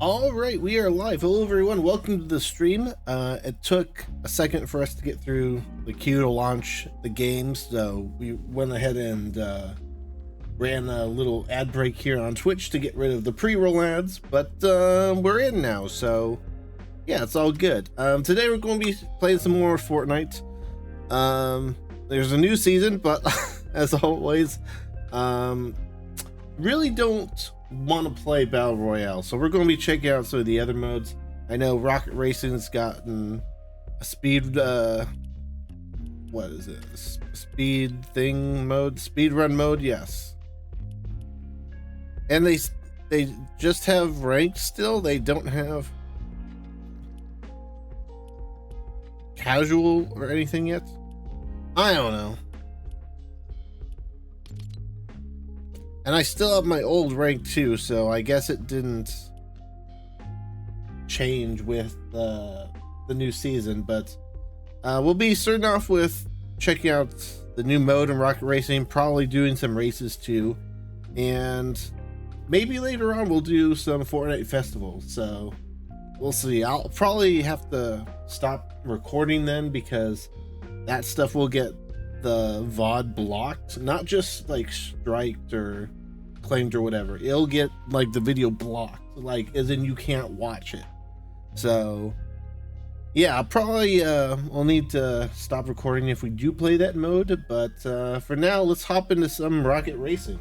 All right, we are live. Hello, everyone. Welcome to the stream. It took a second for us to get through the queue to launch the games, so we went ahead and ran a little ad break here on Twitch to get rid of the pre-roll ads, but we're in now, so yeah, it's all good. Today we're going to be playing some more Fortnite. There's a new season, but as always, really don't want to play Battle Royale, so we're going to be checking out some of the other modes. I know Rocket Racing's gotten a speed what is it, speed thing mode, speed run mode, yes, and they just have ranked still. They don't have casual or anything yet. I don't know. And I still have my old rank too, so I guess it didn't change with the new season. But we'll be starting off with checking out the new mode in Rocket Racing, probably doing some races too, and maybe later on we'll do some Fortnite festivals. So we'll see. I'll probably have to stop recording then, because that stuff will get the VOD blocked, not just like striked or claimed or whatever. It'll get like the video blocked, like as in you can't watch it. So yeah, I'll probably we'll need to stop recording if we do play that mode, but for now let's hop into some Rocket Racing.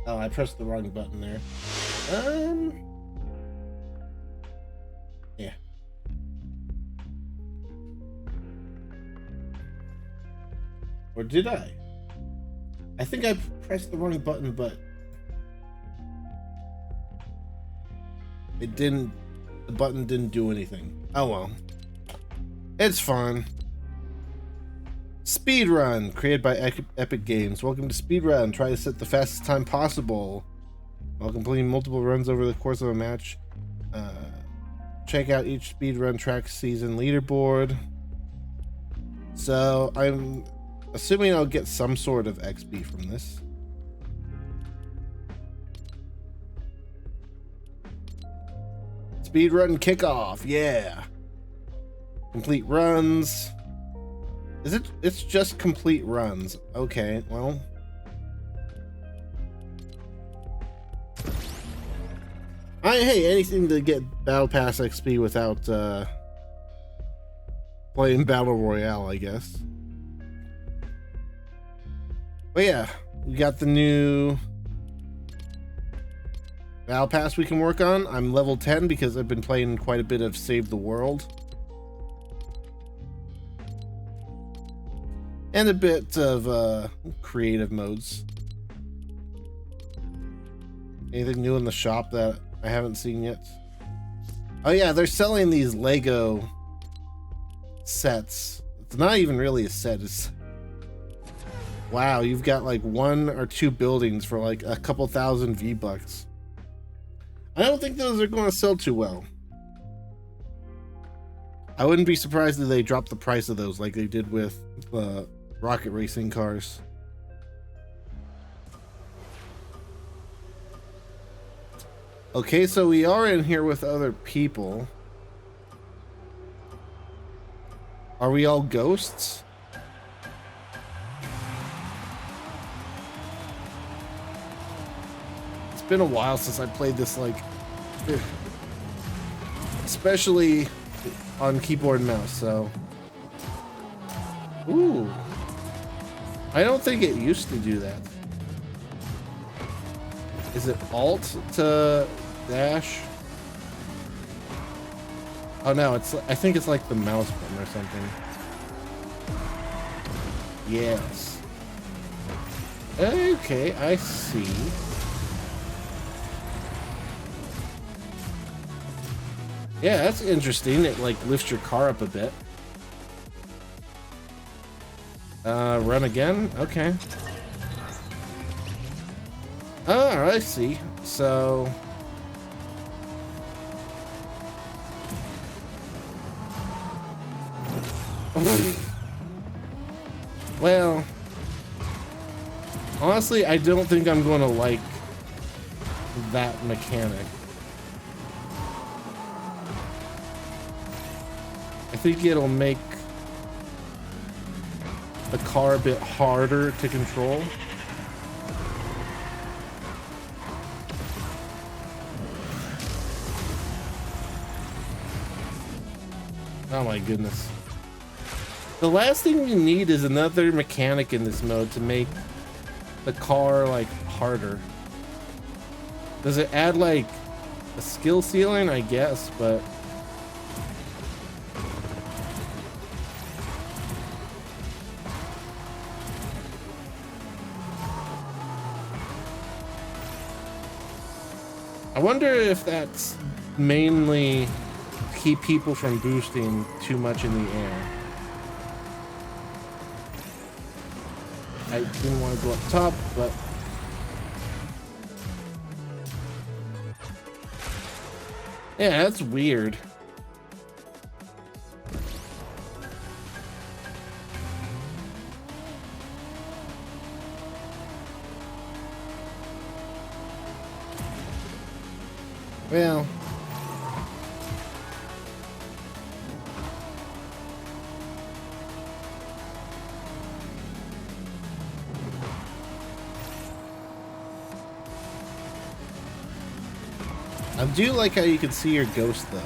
Oh, I pressed the wrong button there. Yeah. Or did I? I think I pressed the wrong button, but it didn't, the button didn't do anything. Oh well. It's fun. Speedrun, created by Epic Games. Welcome to Speedrun. Try to set the fastest time possible while completing multiple runs over the course of a match. Check out each speedrun track season leaderboard. So I'm assuming I'll get some sort of XP from this. Speedrun kickoff, yeah. Complete runs. Is it? It's just complete runs. Okay, well. Hey, anything to get Battle Pass XP without playing Battle Royale, I guess. But yeah, we got the new Battle Pass we can work on. I'm level 10 because I've been playing quite a bit of Save the World. And a bit of creative modes. Anything new in the shop that I haven't seen yet? Oh yeah, they're selling these Lego sets. It's not even really a set. It's, wow, you've got like 1 or 2 buildings for like a couple thousand V-Bucks. I don't think those are going to sell too well. I wouldn't be surprised if they dropped the price of those like they did with Rocket Racing cars. Okay, so we are in here with other people. Are we all ghosts? It's been a while since I played this, like, especially on keyboard and mouse, so. Ooh. I don't think it used to do that. Is it Alt to dash? Oh no, it's, I think it's like the mouse button or something. Yes. Okay, I see. Yeah, that's interesting. It like lifts your car up a bit. Run again? Okay. Oh, I see. So Well, honestly, I don't think I'm going to like that mechanic. I think it'll make the car a bit harder to control. Oh my goodness. The last thing we need is another mechanic in this mode to make the car like harder. Does it add like a skill ceiling? I guess, but I wonder if that's mainly to keep people from boosting too much in the air. I didn't want to go up top, but yeah, that's weird. Well, I do like how you can see your ghost though.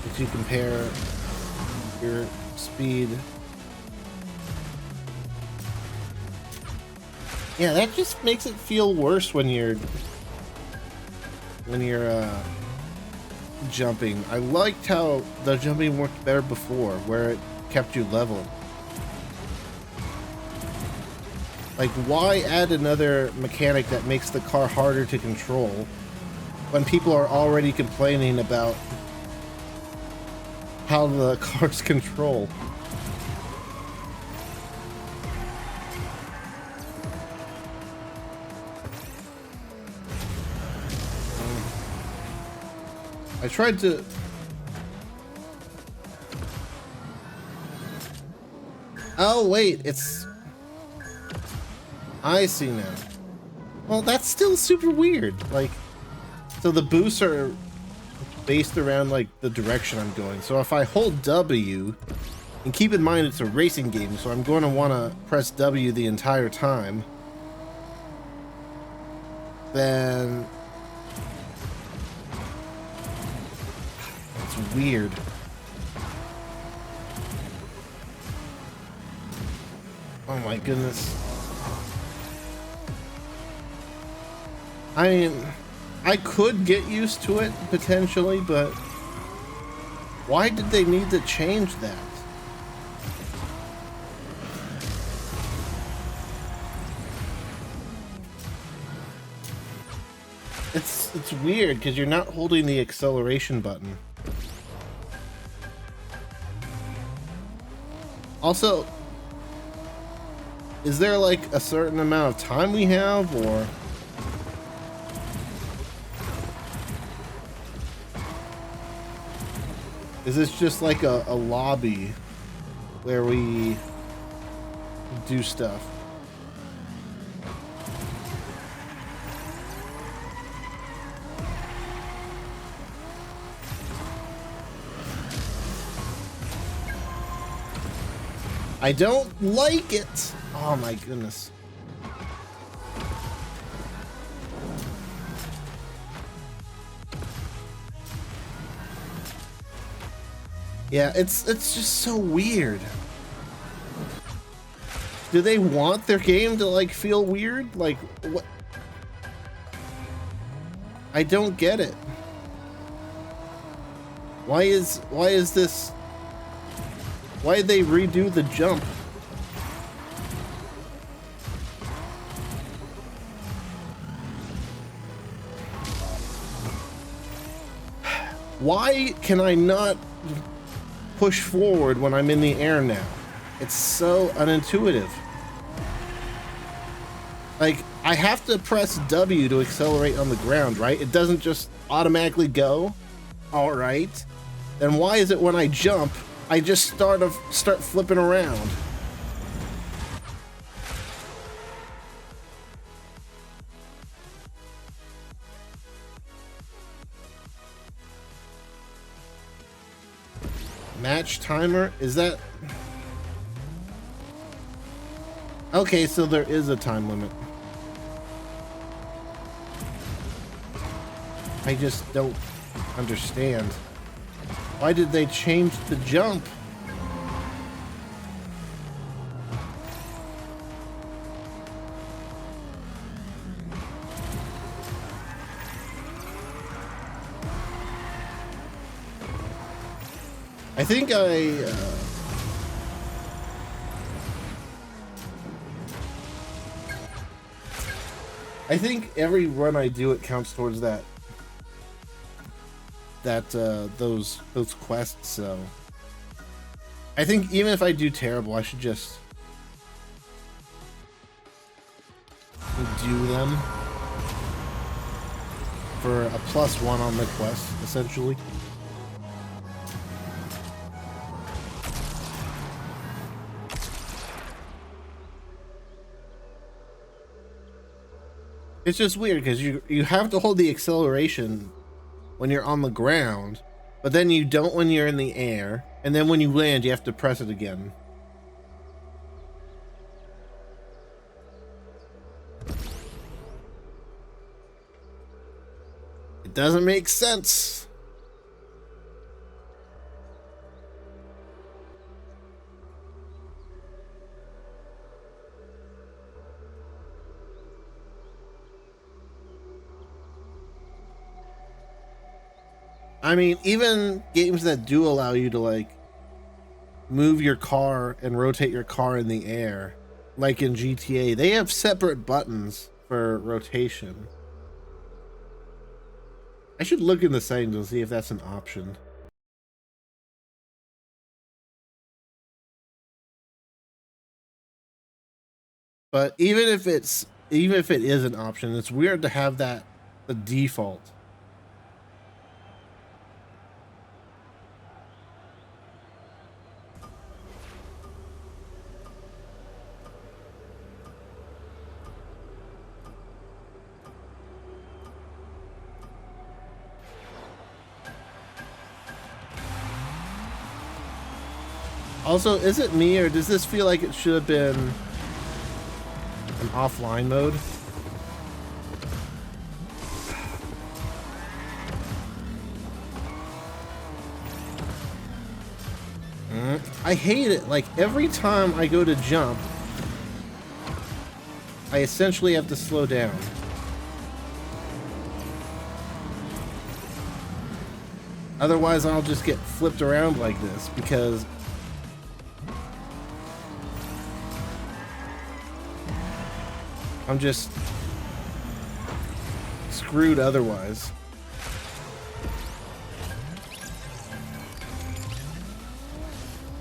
As you compare your speed. Yeah, that just makes it feel worse when you're jumping. I liked how the jumping worked better before, where it kept you level. Like, why add another mechanic that makes the car harder to control when people are already complaining about how the cars control? I tried to... Oh, wait, it's... I see now. Well, that's still super weird. Like, so the boosts are based around, like, the direction I'm going. So if I hold W, and keep in mind it's a racing game, so I'm going to want to press W the entire time, then... It's weird. Oh my goodness. I mean, I could get used to it potentially, but why did they need to change that? It's weird because you're not holding the acceleration button. Also, is there like a certain amount of time we have, or is this just like a lobby where we do stuff? I don't like it. Oh my goodness. Yeah, it's just so weird. Do they want their game to like feel weird? Like what? I don't get it. Why is this? Why did they redo the jump? Why can I not push forward when I'm in the air now? It's so unintuitive. Like, I have to press W to accelerate on the ground, right? It doesn't just automatically go. All right. Then why is it when I jump, I just start flipping around. Match timer? Is that... Okay, so there is a time limit. I just don't understand. Why did they change the jump? I think I think every run I do, it counts towards those quests. So I think even if I do terrible, I should just do them for a +1 on the quest, essentially. It's just weird because you have to hold the acceleration when you're on the ground, but then you don't when you're in the air, and then when you land you have to press it again. It doesn't make sense. I mean, even games that do allow you to like move your car and rotate your car in the air, like in GTA, they have separate buttons for rotation. I should look in the settings and see if that's an option. But even if it is an option, it's weird to have that the default. Also, is it me or does this feel like it should have been an offline mode? I hate it. Like every time I go to jump, I essentially have to slow down. Otherwise, I'll just get flipped around like this because I'm just screwed otherwise.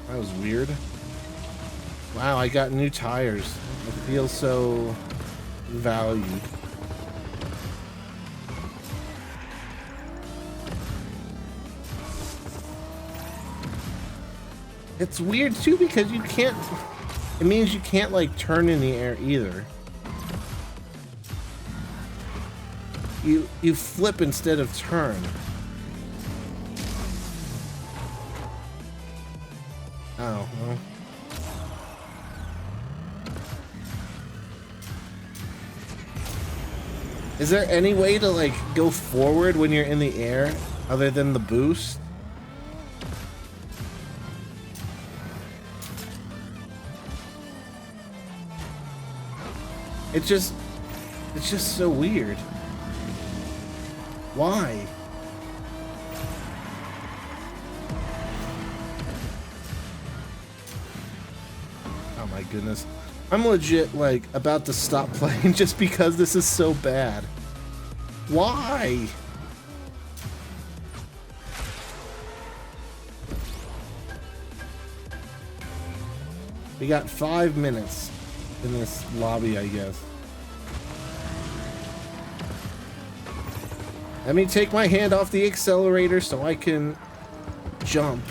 That was weird. Wow, I got new tires. I feel so valued. It's weird too because you can't, it means you can't like turn in the air either. You flip instead of turn. Oh, well. Is there any way to like go forward when you're in the air other than the boost? It's just so weird. Why? Oh my goodness. I'm legit like about to stop playing just because this is so bad. Why? We got 5 minutes in this lobby, I guess. Let me take my hand off the accelerator so I can jump.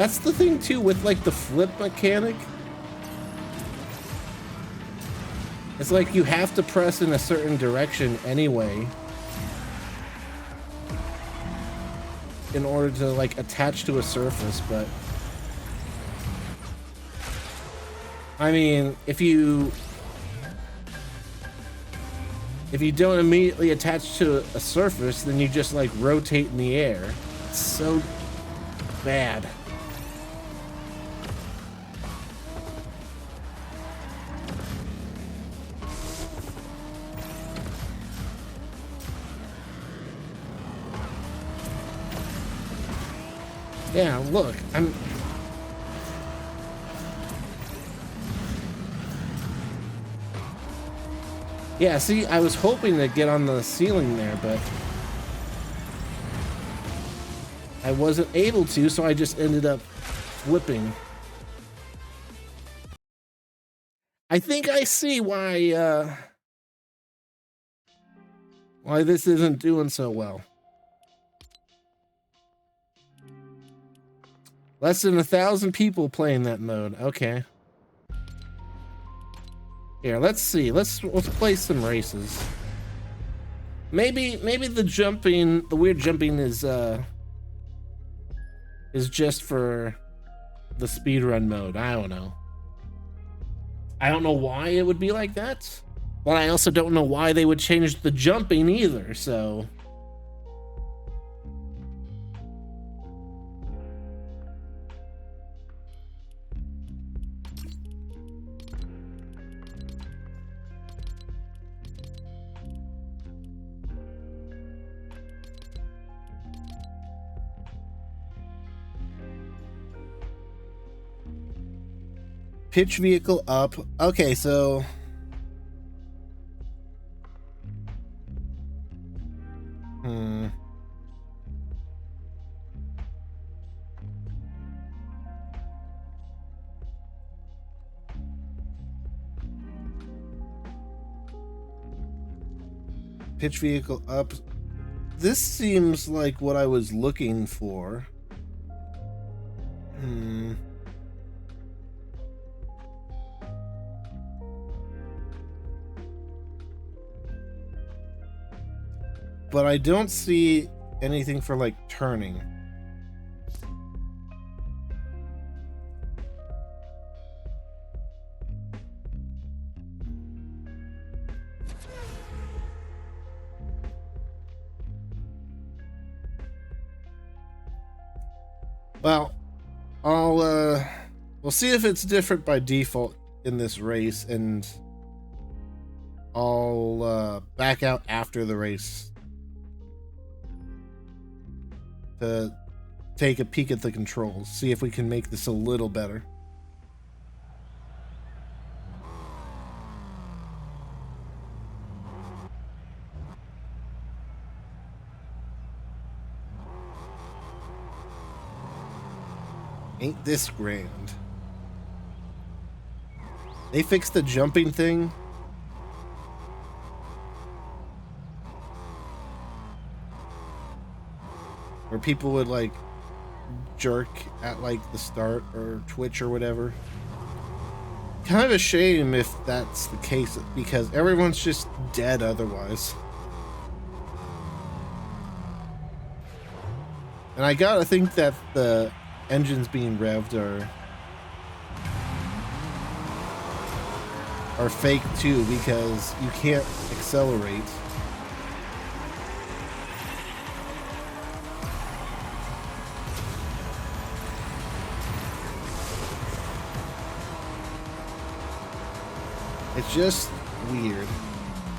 That's the thing too with like the flip mechanic. It's like you have to press in a certain direction anyway in order to like attach to a surface, but I mean, if you don't immediately attach to a surface, then you just like rotate in the air. It's so bad. Yeah, look, yeah, see, I was hoping to get on the ceiling there, but I wasn't able to, so I just ended up flipping. I think I see why this isn't doing so well. Less than 1,000 people playing that mode. Okay. Here, let's see. Let's play some races. Maybe the weird jumping is just for the speedrun mode. I don't know. I don't know why it would be like that, but I also don't know why they would change the jumping either. So. Pitch vehicle up. Okay, so pitch vehicle up. This seems like what I was looking for. But I don't see anything for like turning. Well, we'll see if it's different by default in this race, and I'll back out after the race to take a peek at the controls, see if we can make this a little better. Ain't this grand? They fixed the jumping thing. Where people would like jerk at like the start or Twitch or whatever. Kind of a shame if that's the case, because everyone's just dead otherwise. And I gotta think that the engines being revved are fake too, because you can't accelerate. It's just weird.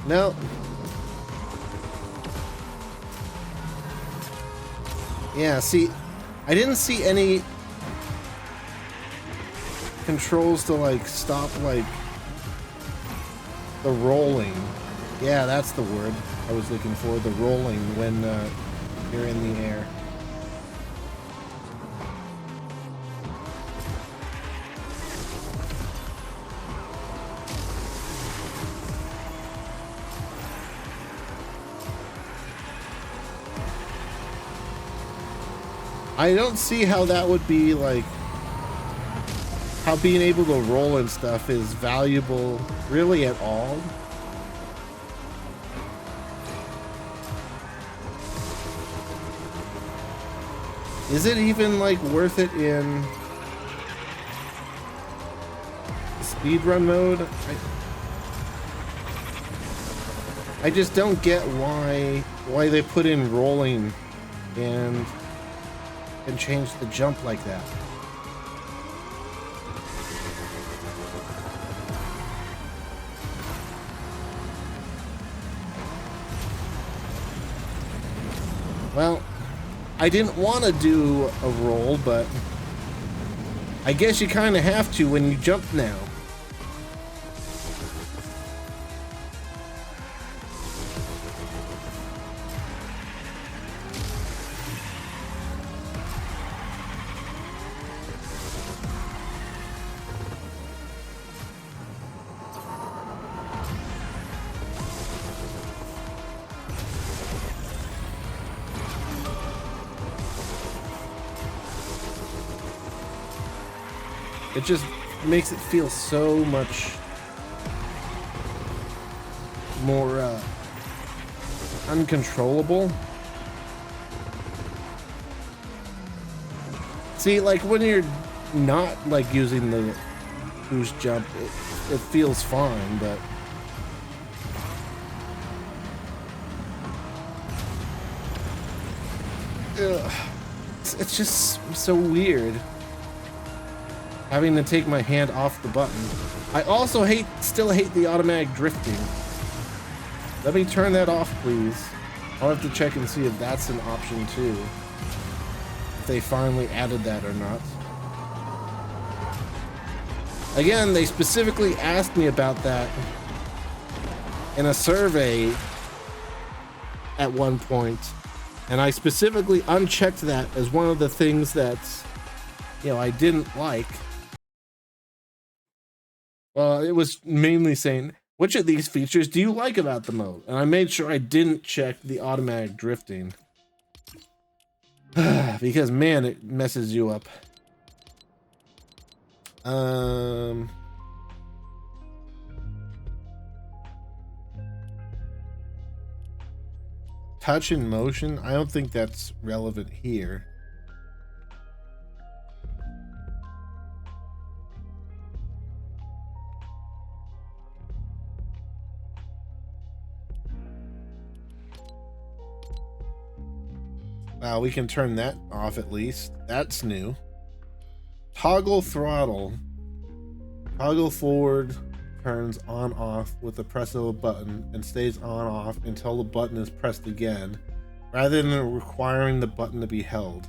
No. Yeah, see, I didn't see any controls to like stop like the rolling. Yeah, that's the word I was looking for, the rolling when you're in the air. I don't see how that would be like, how being able to roll and stuff is valuable really at all. Is it even like worth it in speedrun mode? I just don't get why they put in rolling and change the jump like that. Well, I didn't want to do a roll, but I guess you kind of have to when you jump now. It just makes it feel so much more uncontrollable. See, like when you're not like using the boost jump, it feels fine, but it's just so weird having to take my hand off the button. I also still hate the automatic drifting. Let me turn that off, please. I'll have to check and see if that's an option too. If they finally added that or not. Again, they specifically asked me about that in a survey at one point, and I specifically unchecked that as one of the things that, you know, I didn't like. Well, it was mainly saying, which of these features do you like about the mode? And I made sure I didn't check the automatic drifting. Because, man, it messes you up. Touch and motion? I don't think that's relevant here. Wow, we can turn that off at least. That's new. Toggle throttle. Toggle forward turns on off with the press of a button and stays on off until the button is pressed again, rather than requiring the button to be held.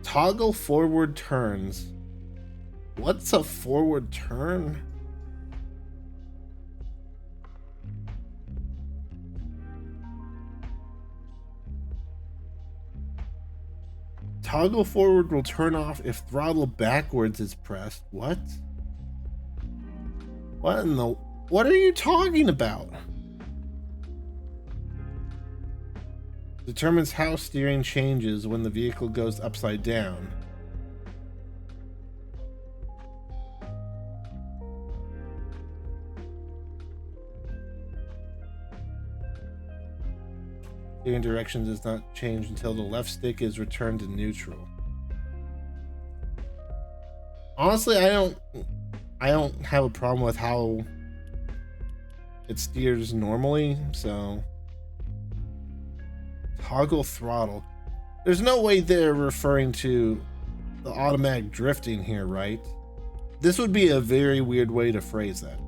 Toggle forward turns. What's a forward turn? Toggle forward will turn off if throttle backwards is pressed. What? What are you talking about? Determines how steering changes when the vehicle goes upside down. Steering direction does not change until the left stick is returned to neutral. Honestly, I don't have a problem with how it steers normally, so toggle throttle. There's no way they're referring to the automatic drifting here, right? This would be a very weird way to phrase that.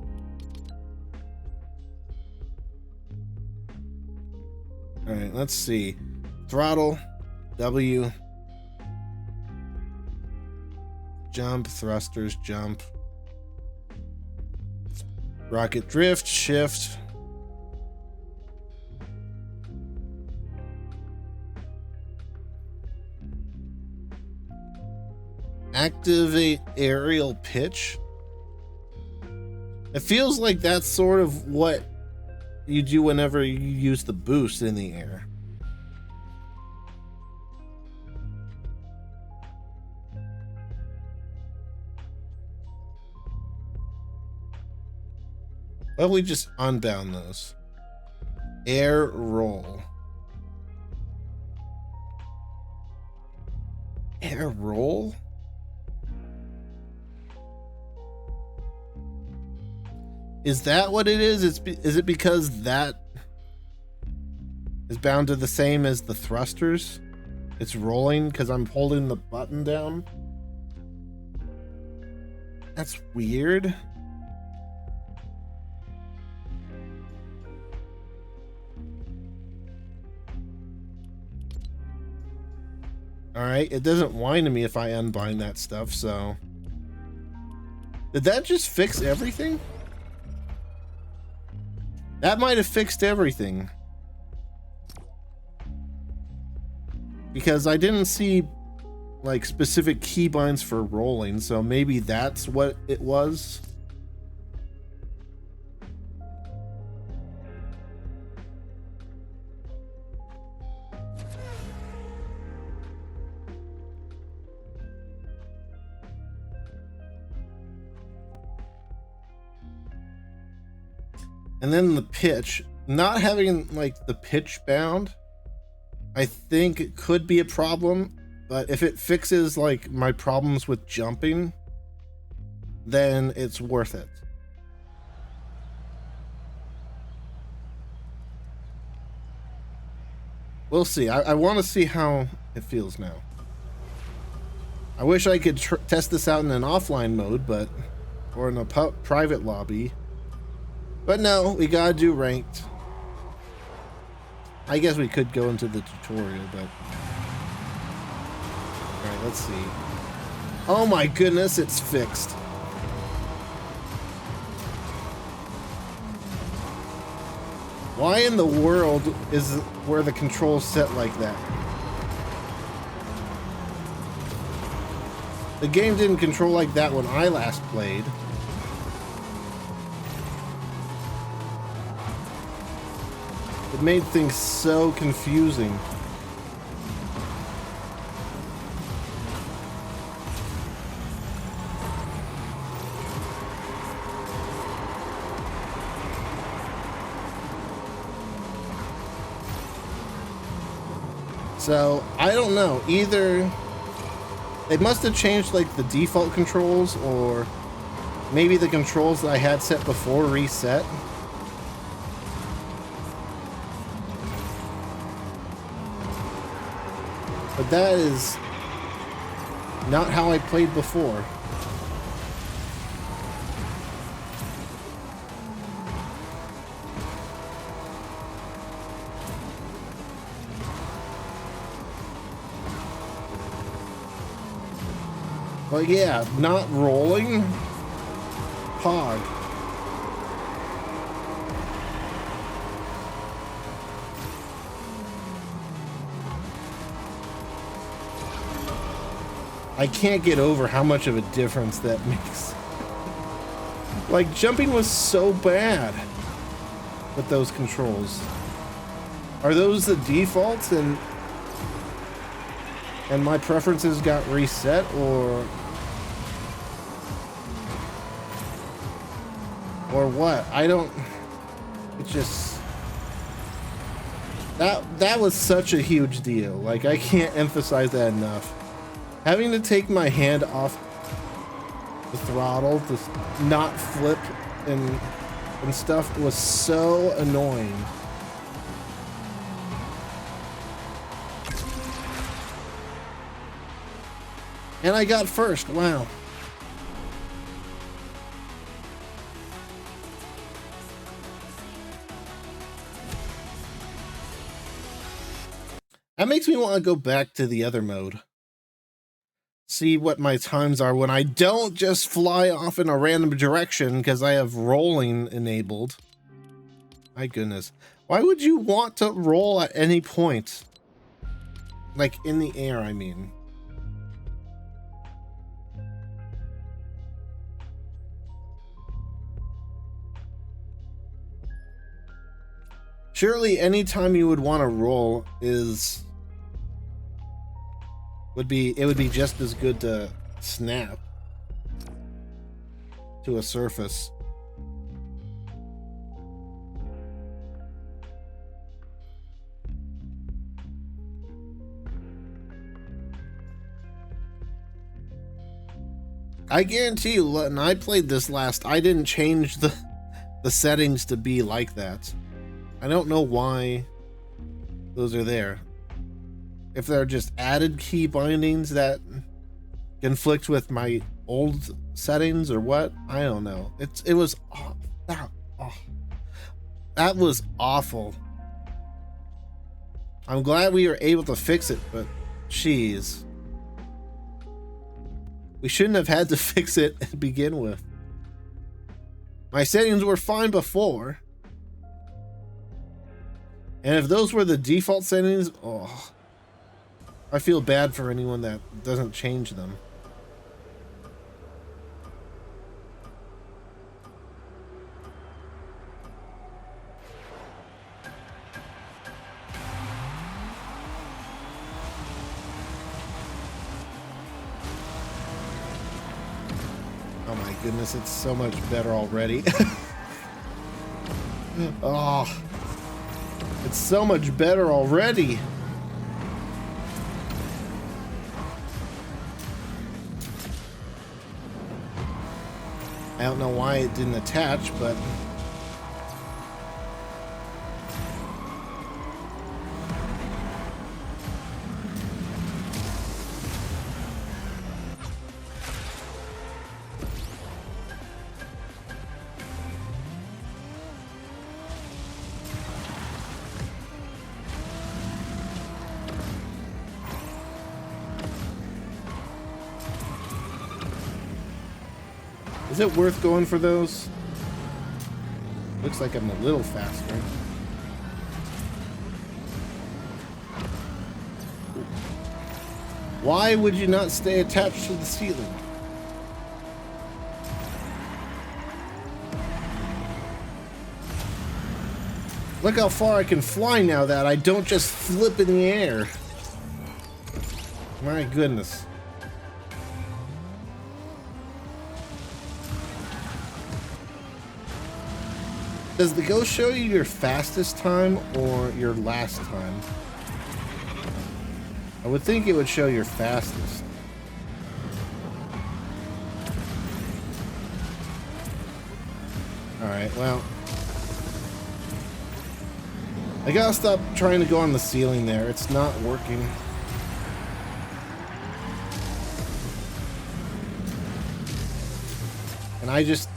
All right, let's see. Throttle, W. Jump, thrusters, jump. Rocket drift, shift. Activate aerial pitch. It feels like that's sort of what you do whenever you use the boost in the air. Why don't we just unbound those? Air roll. Air roll? Is that what it is? Is it because that is bound to the same as the thrusters? It's rolling because I'm holding the button down? That's weird. Alright, it doesn't whine to me if I unbind that stuff, so... Did that just fix everything? That might have fixed everything. Because I didn't see, like, specific keybinds for rolling, so maybe that's what it was. And then the pitch, not having like the pitch bound, I think it could be a problem, but if it fixes like my problems with jumping, then it's worth it. We'll see. I want to see how it feels now. I wish I could test this out in an offline mode, but, or in a private lobby. But no, we gotta do ranked. I guess we could go into the tutorial, but... Alright, let's see. Oh my goodness, it's fixed. Why in the world is where the controls set like that? The game didn't control like that when I last played. It made things so confusing. So, I don't know. Either they must have changed like the default controls, or maybe the controls that I had set before reset. But that is not how I played before. But yeah, not rolling. Pog. I can't get over how much of a difference that makes. Like, jumping was so bad with those controls. Are those the defaults and my preferences got reset, or what? I don't, it just, that was such a huge deal. Like, I can't emphasize that enough. Having to take my hand off the throttle to not flip and stuff was so annoying. And I got first. Wow. That makes me want to go back to the other mode. See what my times are when I don't just fly off in a random direction because I have rolling enabled. My goodness. Why would you want to roll at any point? Like in the air, I mean. Surely any time you would want to roll would be just as good to snap to a surface. I guarantee you, when I played this last, I didn't change the settings to be like that. I don't know why those are there. If they're just added key bindings that conflict with my old settings or what, I don't know. It was that was awful. I'm glad we were able to fix it, but jeez, we shouldn't have had to fix it to begin with. My settings were fine before, and if those were the default settings, I feel bad for anyone that doesn't change them. Oh my goodness, it's so much better already. Oh, it's so much better already. I don't know why it didn't attach, but is it worth going for those? Looks like I'm a little faster. Why would you not stay attached to the ceiling? Look how far I can fly now that I don't just flip in the air. My goodness. Does the ghost show you your fastest time or your last time? I would think it would show your fastest. Alright, well, I gotta stop trying to go on the ceiling there. It's not working. And I just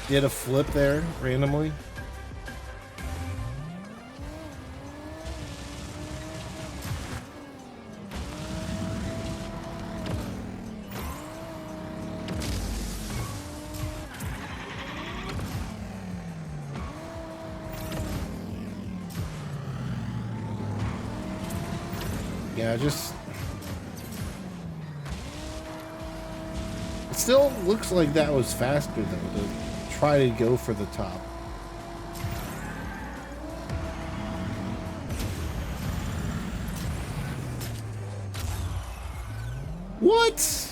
did a flip there randomly. Yeah, just... It still looks like that was faster though, to try to go for the top. What?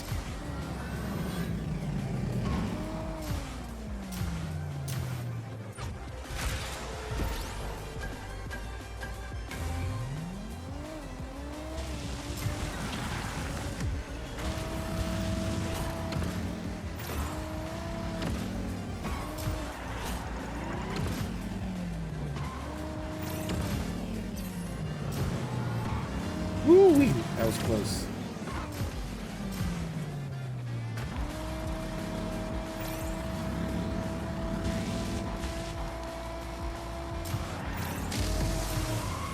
Woo-wee, that was close.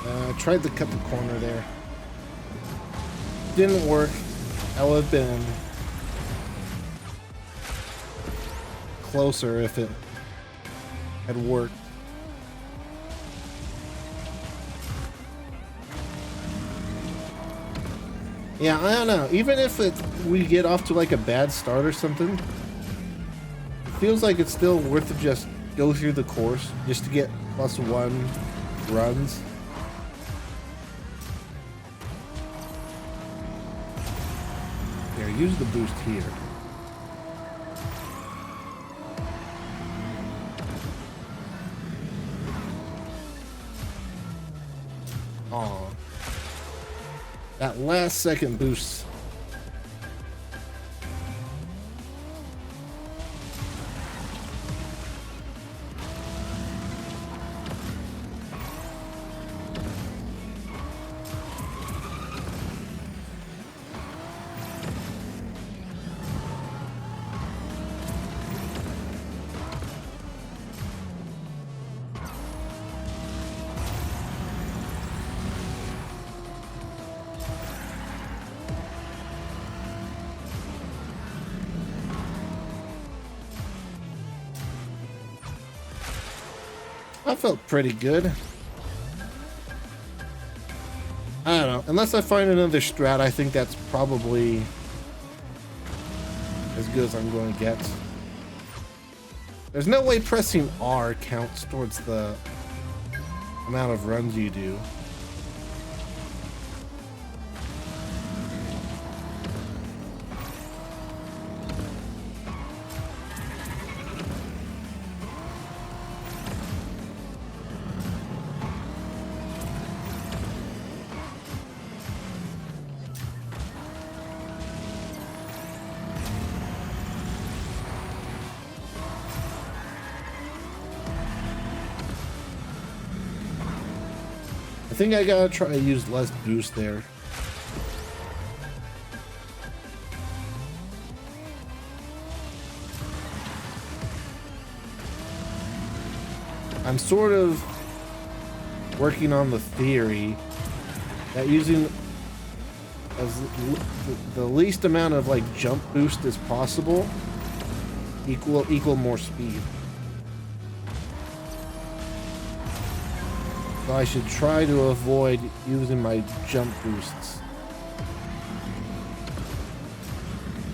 I tried to cut the corner there. Didn't work. I would have been closer if it had worked. Yeah, I don't know. Even if we get off to like a bad start or something, it feels like it's still worth it just go through the course just to get +1 runs. Here, use the boost here. Aw. That last second boost I felt pretty good. I don't know. Unless I find another strat, I think that's probably as good as I'm going to get. There's no way pressing R counts towards the amount of runs you do. I think I gotta try to use less boost there. I'm sort of working on the theory that using the least amount of like jump boost as possible equal more speed. So I should try to avoid using my jump boosts.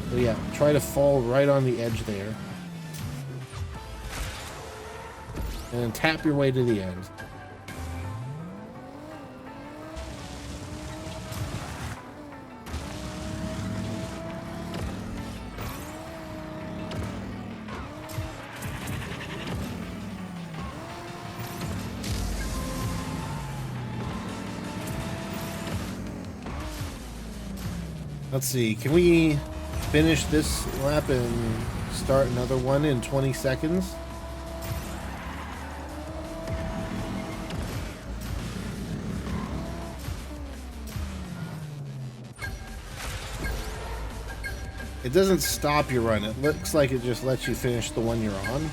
So yeah, try to fall right on the edge there. And then tap your way to the end. Let's see, can we finish this lap and start another one in 20 seconds? It doesn't stop your run. It looks like it just lets you finish the one you're on.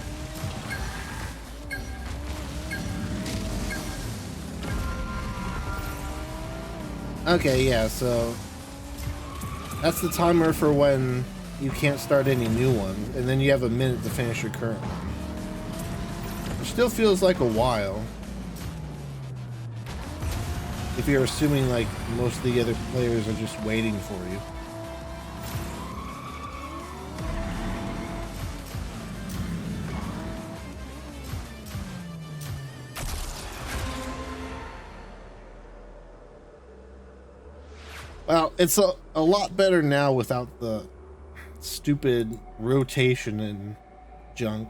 Okay, yeah, so that's the timer for when you can't start any new ones, and then you have a minute to finish your current one. It still feels like a while. If you're assuming like most of the other players are just waiting for you. Well, it's a lot better now without the stupid rotation and junk.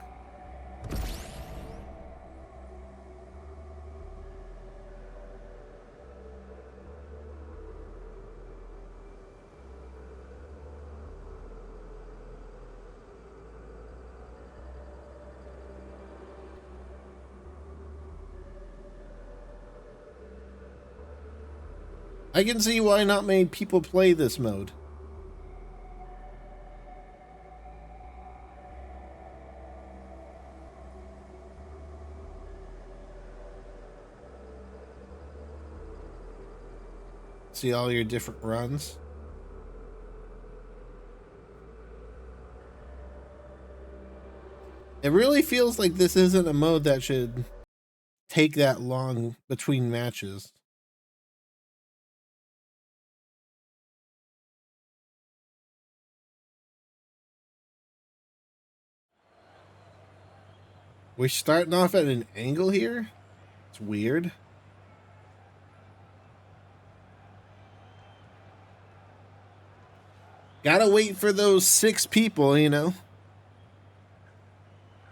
I can see why not many people play this mode. See all your different runs. It really feels like this isn't a mode that should take that long between matches. We're starting off at an angle here? It's weird. Gotta wait for those 6 people, you know?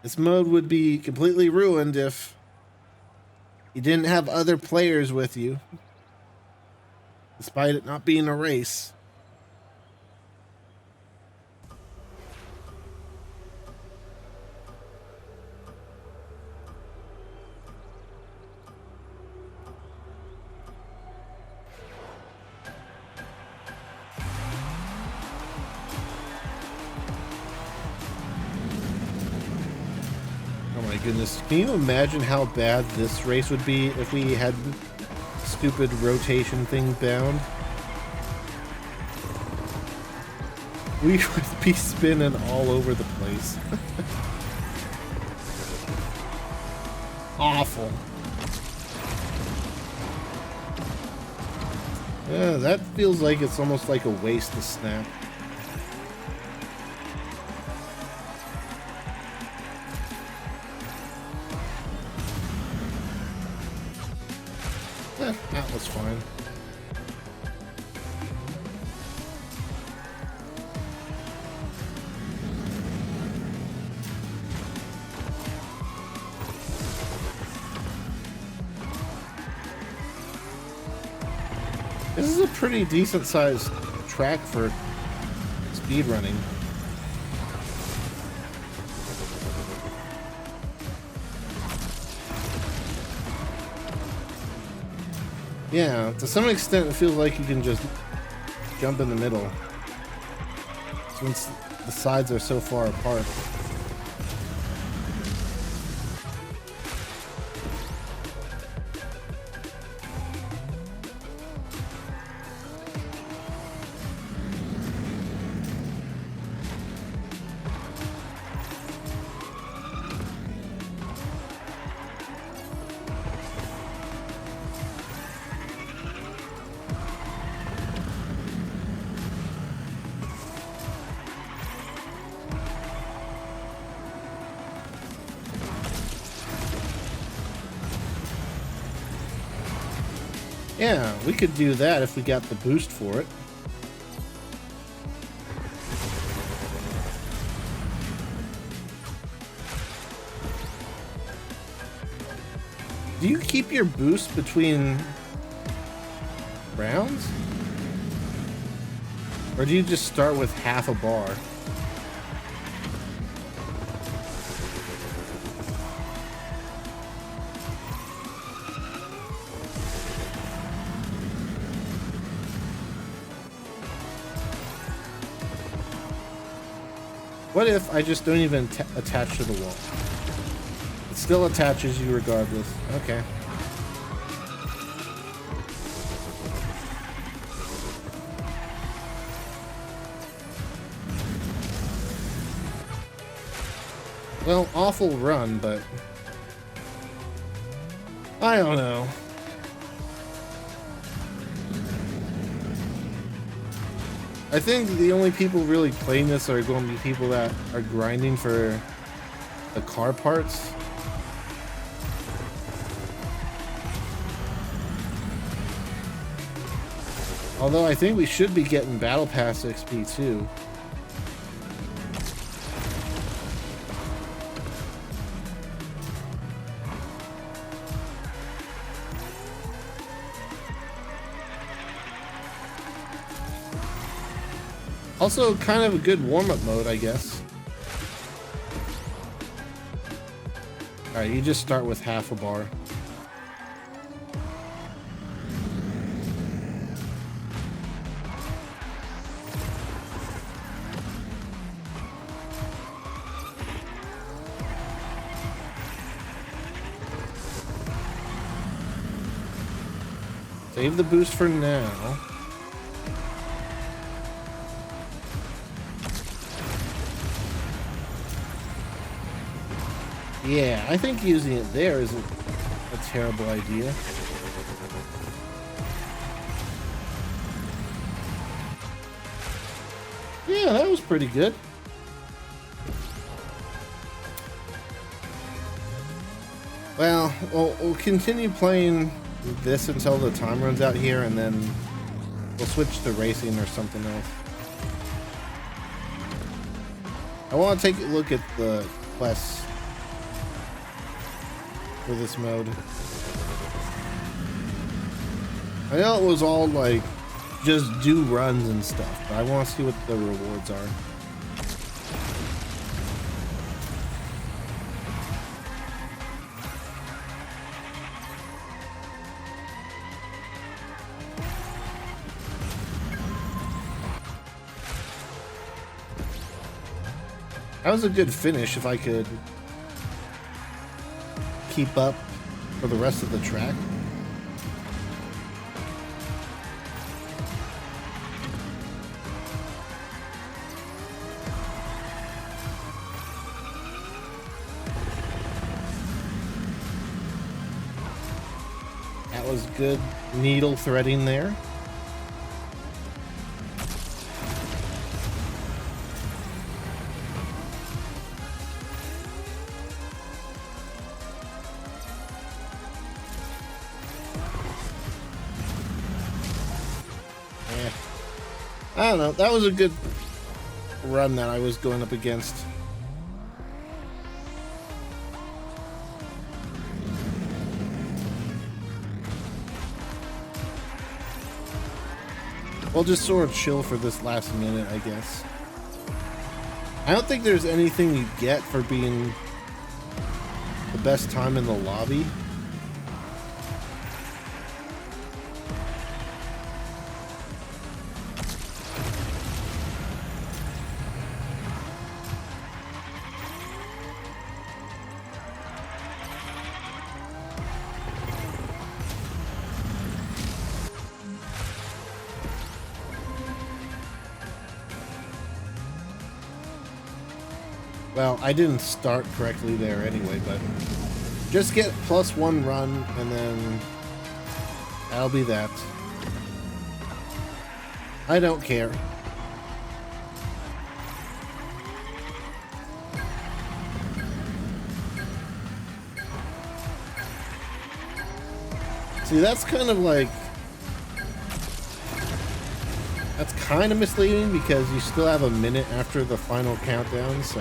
This mode would be completely ruined if you didn't have other players with you, despite it not being a race. Goodness, can you imagine how bad this race would be if we had stupid rotation thing bound? We would be spinning all over the place. awful. Yeah, that feels like it's almost like a waste to snap. That was fine. This is a pretty decent sized track for speed running. Yeah, to some extent it feels like you can just jump in the middle since the sides are so far apart. Yeah, we could do that if we got the boost for it. Do you keep your boost between rounds? Or do you just start with half a bar? What if I just don't even attach to the wall? It still attaches you regardless. Okay. Well, awful run, but I don't know. I think the only people really playing this are going to be people that are grinding for the car parts. Although I think we should be getting Battle Pass XP too. Also, kind of a good warm-up mode, I guess. Alright, you just start with half a bar. Save the boost for now. Yeah, I think using it there isn't a terrible idea. Yeah, that was pretty good. Well, we'll continue playing this until the time runs out here, and then we'll switch to racing or something else. I want to take a look at the quests for this mode. I know it was all like just do runs and stuff, but I want to see what the rewards are. That was a good finish if I could keep up for the rest of the track. That was good needle threading there. I don't know. That was a good run that I was going up against. We'll just sort of chill for this last minute, I guess. I don't think there's anything you get for being the best time in the lobby. Well, I didn't start correctly there anyway, but just get +1 run and then that'll be that. I don't care. See, that's kind of like... That's kind of misleading because you still have a minute after the final countdown, so...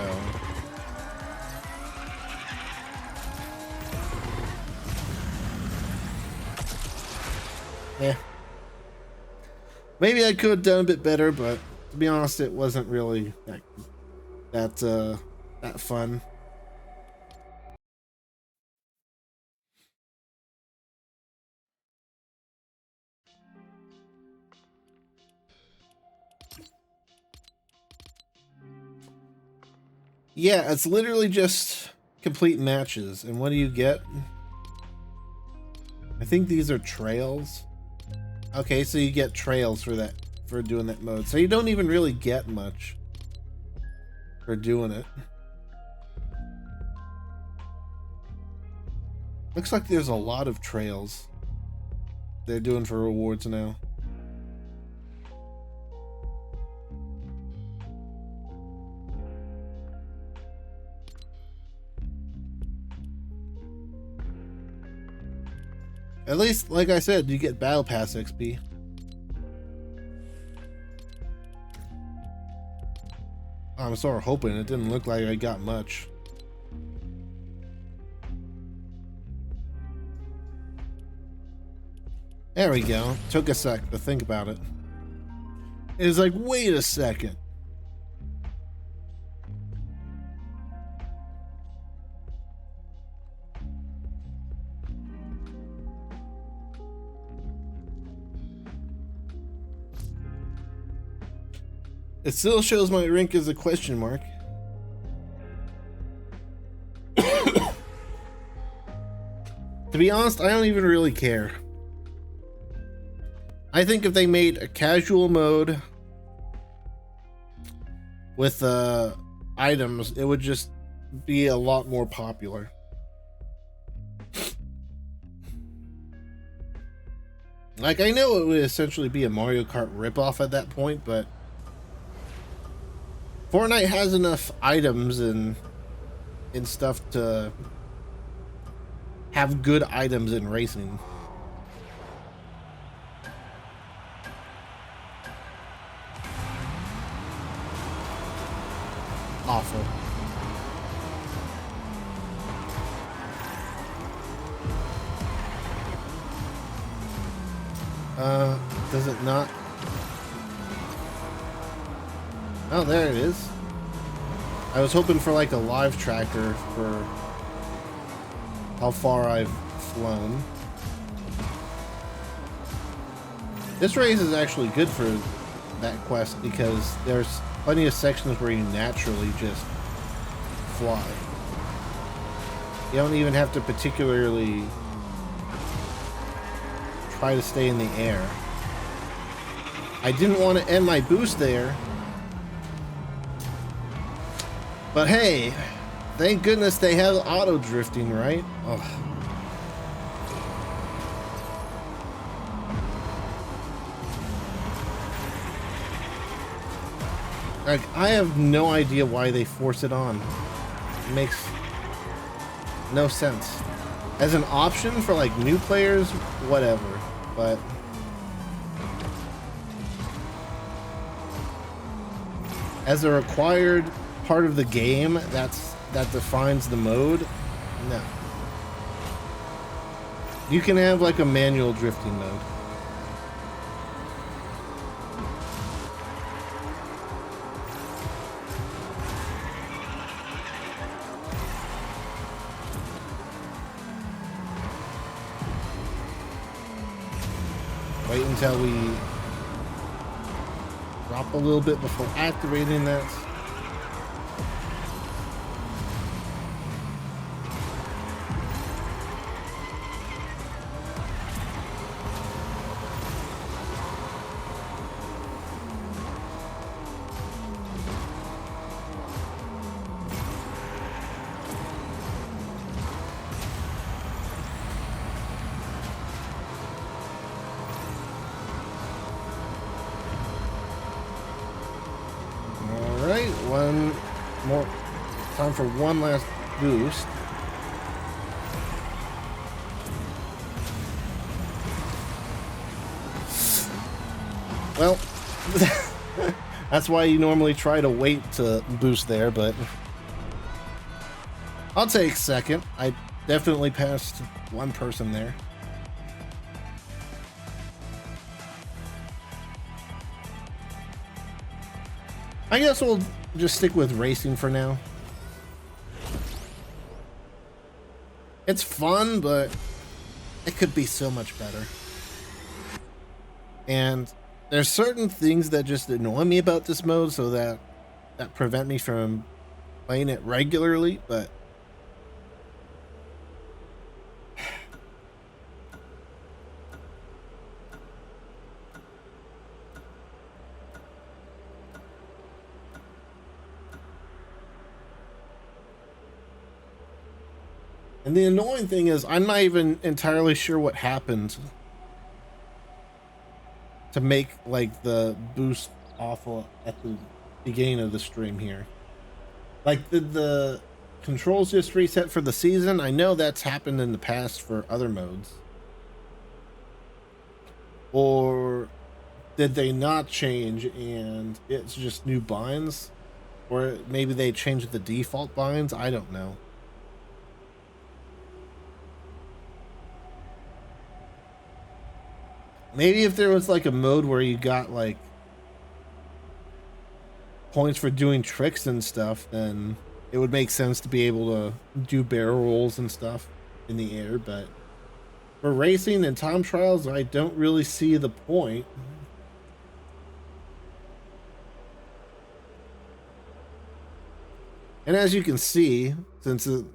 Yeah. Maybe I could have done a bit better, but to be honest, it wasn't really that fun. Yeah, it's literally just complete matches. And what do you get? I think these are trails. Okay, so you get trails for that, for doing that mode. So you don't even really get much for doing it. Looks like there's a lot of trails they're doing for rewards now. At least, like I said, you get Battle Pass XP. I'm sort of hoping. It didn't look like I got much. There we go. Took a sec to think about it. It was like, wait a second. It still shows my rank as a question mark. To be honest, I don't even really care. I think if they made a casual mode with items, it would just be a lot more popular. Like, I know it would essentially be a Mario Kart ripoff at that point, but Fortnite has enough items and stuff to have good items in racing. Awful. Does it not? Oh, there it is. I was hoping for like a live tracker for how far I've flown. This race is actually good for that quest because there's plenty of sections where you naturally just fly. You don't even have to particularly try to stay in the air. I didn't want to end my boost there, but hey, thank goodness they have auto drifting, right? Oh. Like, I have no idea why they force it on. It makes no sense. As an option for like new players, whatever, but as a required part of the game that defines the mode, no. You can have like a manual drifting mode. Wait until we drop a little bit before activating that. One more time for one last boost. Well, that's why you normally try to wait to boost there, but I'll take second. I definitely passed one person there. I guess we'll just stick with racing for now. It's fun, but it could be so much better. And there's certain things that just annoy me about this mode, so that prevent me from playing it regularly, but and the annoying thing is, I'm not even entirely sure what happened to make like the boost awful at the beginning of the stream here. Like, did the controls just reset for the season? I know that's happened in the past for other modes. Or did they not change and it's just new binds? Or maybe they changed the default binds? I don't know. Maybe if there was like a mode where you got like points for doing tricks and stuff, then it would make sense to be able to do barrel rolls and stuff in the air. But for racing and time trials, I don't really see the point. And as you can see, since the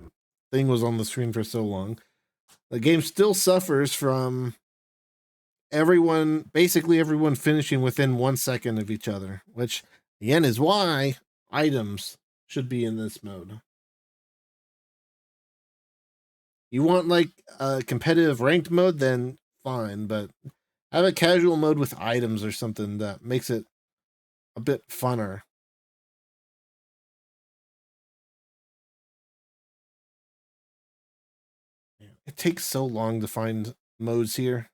thing was on the screen for so long, the game still suffers from basically everyone finishing within 1 second of each other, which again is why items should be in this mode. You want like a competitive ranked mode, then fine, but have a casual mode with items or something that makes it a bit funner. It takes so long to find modes here.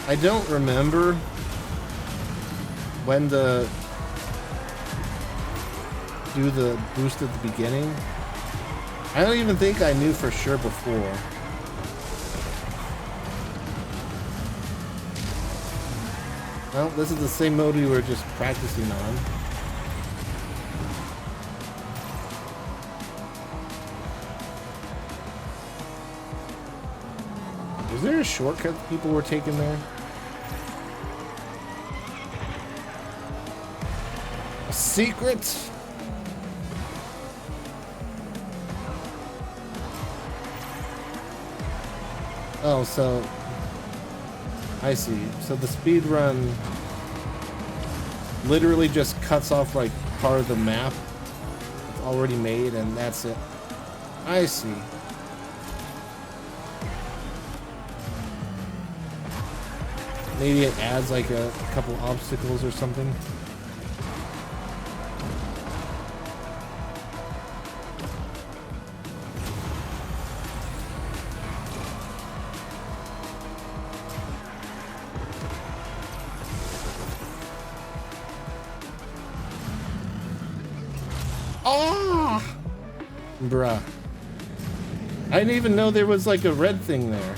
I don't remember when to do the boost at the beginning. I don't even think I knew for sure before. Well, this is the same mode we were just practicing on. Was there a shortcut people were taking there? A secret? Oh, so I see. So the speed run literally just cuts off like part of the map it's already made, and that's it. I see. Maybe it adds like a couple obstacles or something. Ah! Bruh. I didn't even know there was like a red thing there.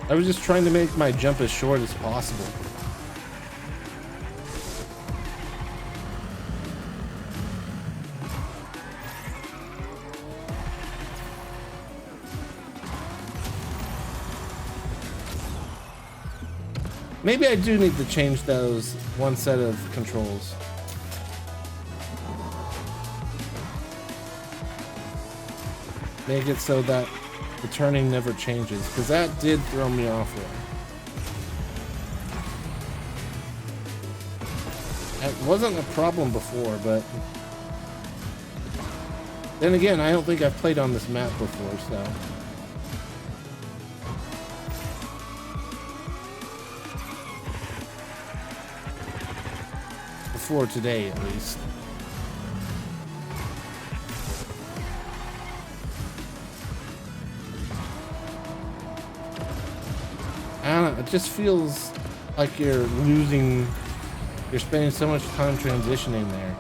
I was just trying to make my jump as short as possible. Maybe I do need to change those one set of controls. Make it so that the turning never changes, because that did throw me off there. It wasn't a problem before, but then again, I don't think I've played on this map before, so. Before today, at least. I don't know, it just feels like you're spending so much time transitioning there.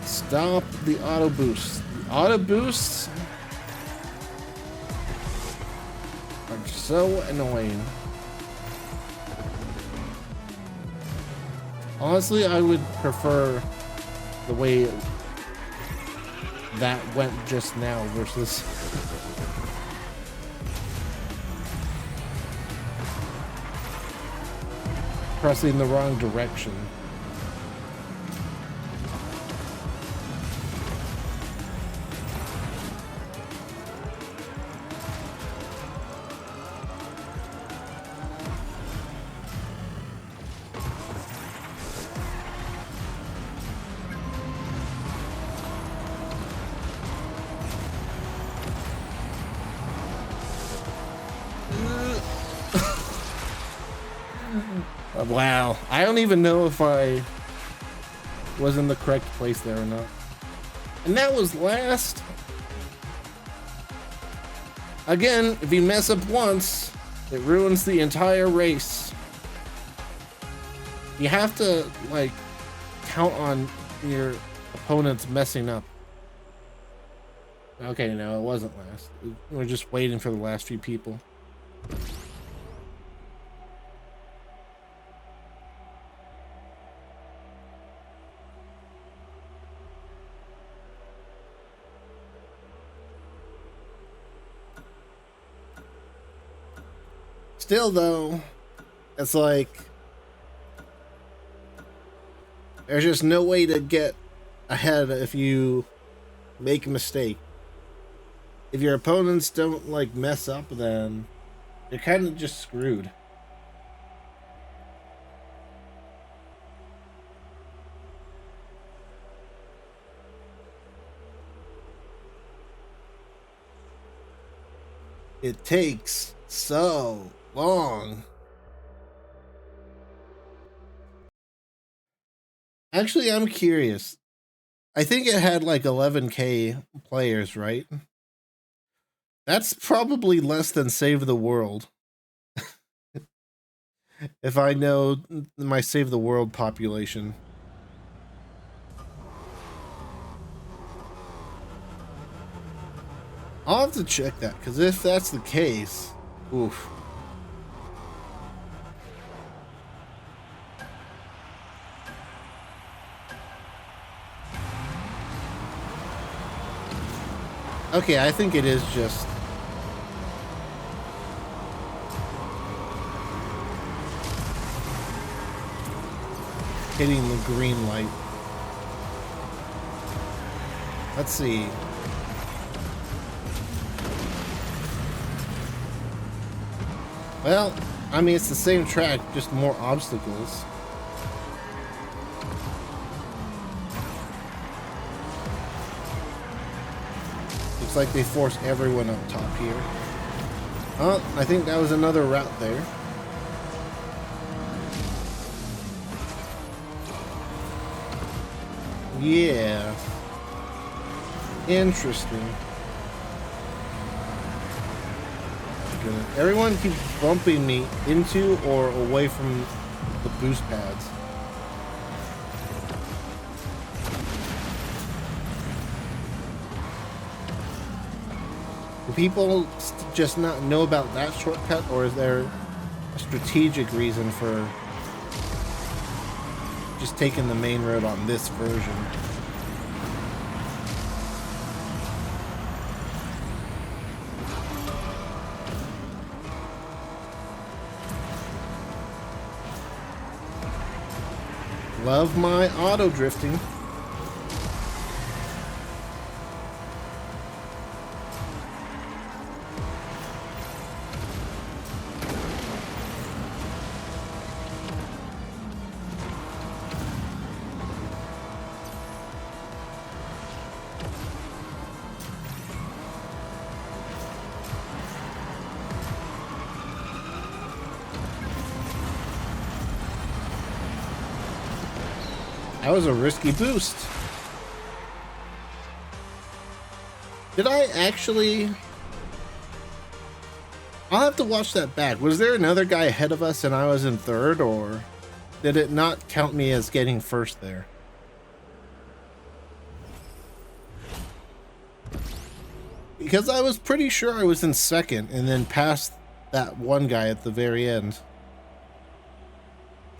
Stop the auto boost. The auto boosts are so annoying. Honestly, I would prefer the way that went just now versus pressing the wrong direction. Wow, I don't even know if I was in the correct place there or not. And that was last. Again, if you mess up once, it ruins the entire race. You have to, like, count on your opponents messing up. Okay, no, it wasn't last. We're just waiting for the last few people. Still though, it's like there's just no way to get ahead if you make a mistake. If your opponents don't like mess up, then you're kind of just screwed. It takes so long. Actually, I'm curious. I think it had like 11K players, right? That's probably less than Save the World. If I know my Save the World population. I'll have to check that, because if that's the case, oof. Okay, I think it is just hitting the green light. Let's see. Well, I mean, it's the same track, just more obstacles. Looks like they force everyone up top here. Oh, I think that was another route there. Yeah. Interesting. Everyone keeps bumping me into or away from the boost pads. Do people just not know about that shortcut, or is there a strategic reason for just taking the main road on this version? Love my auto drifting. That was a risky boost. Did I actually? I'll have to watch that back. Was there another guy ahead of us and I was in third, or did it not count me as getting first there? Because I was pretty sure I was in second and then passed that one guy at the very end.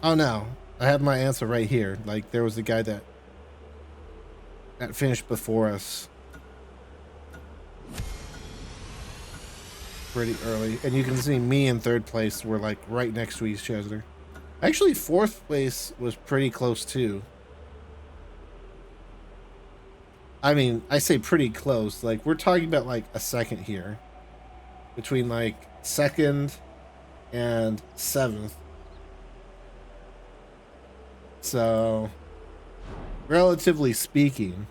Oh no. I have my answer right here. Like, there was a guy that finished before us pretty early, and you can see me in third place. We're like right next to each other. Actually, fourth place was pretty close too. I mean, I say pretty close. Like, we're talking about like a second here between like second and seventh. So, relatively speaking.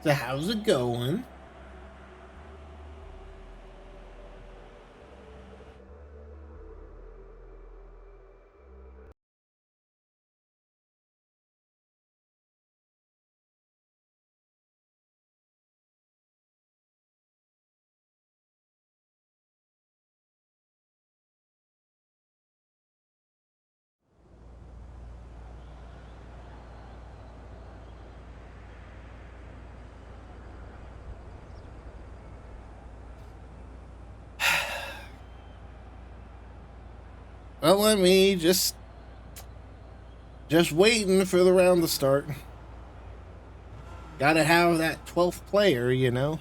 So how's it going? Well, let me just waiting for the round to start. Gotta have that 12th player, you know.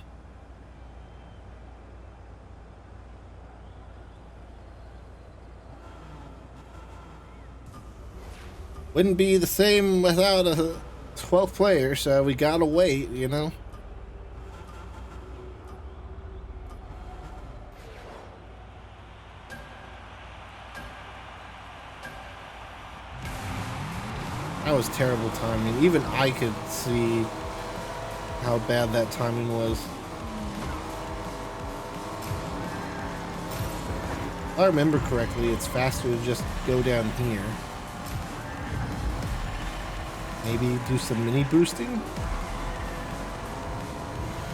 Wouldn't be the same without a 12th player, so we gotta wait, you know. That was terrible timing. Even I could see how bad that timing was. If I remember correctly, it's faster to just go down here. Maybe do some mini boosting?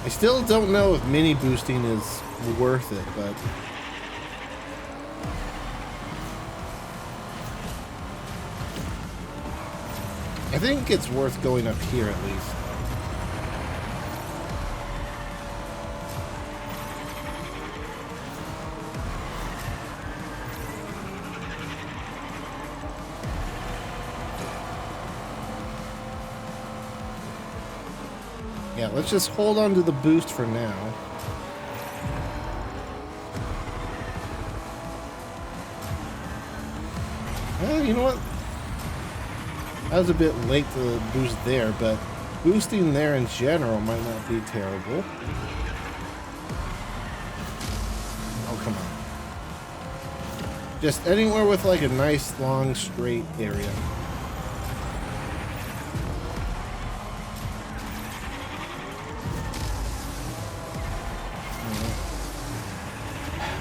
I still don't know if mini boosting is worth it, but I think it's worth going up here at least. Yeah, let's just hold on to the boost for now. Well, you know what? I was a bit late to boost there, but boosting there in general might not be terrible. Oh, come on. Just anywhere with like a nice long straight area.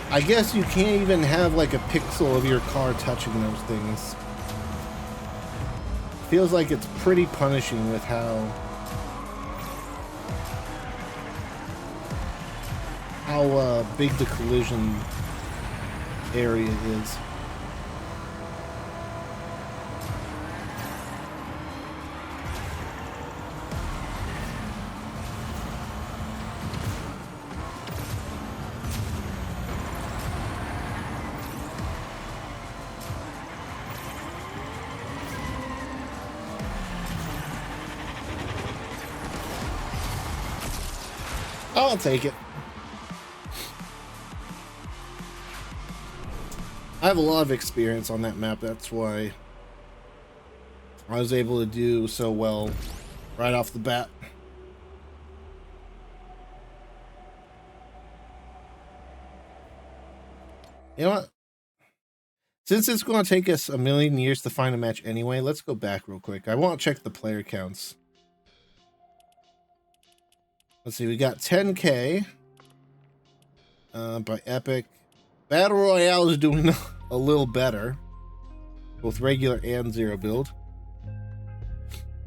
I guess you can't even have like a pixel of your car touching those things. Feels like it's pretty punishing with how big the collision area is. I'll take it. I have a lot of experience on that map. That's why I was able to do so well right off the bat. You know what? Since it's going to take us a million years to find a match anyway, let's go back real quick. I want to check the player counts. Let's see, we got 10K by Epic. Battle Royale is doing a little better, both regular and zero build.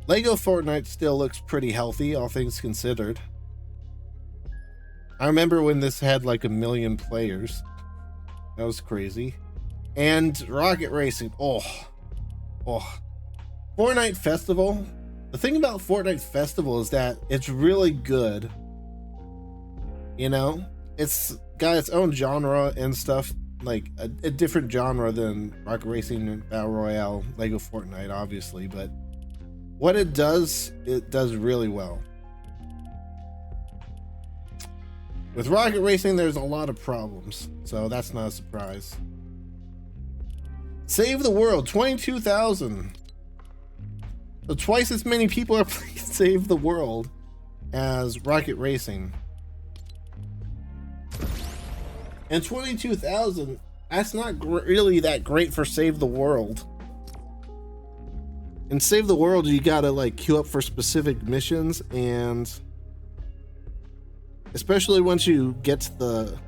Lego Fortnite still looks pretty healthy, all things considered. I remember when this had like 1 million players. That was crazy. And Rocket Racing, oh. Fortnite Festival. The thing about Fortnite Festival is that it's really good. You know, it's got its own genre and stuff, like a different genre than Rocket Racing and Battle Royale, Lego Fortnite, obviously, but what it does really well. With Rocket Racing, there's a lot of problems, so that's not a surprise. Save the World, 22,000. So twice as many people are playing Save the World as Rocket Racing. And 22,000, that's not really that great for Save the World. In Save the World, you gotta like queue up for specific missions, and especially once you get to the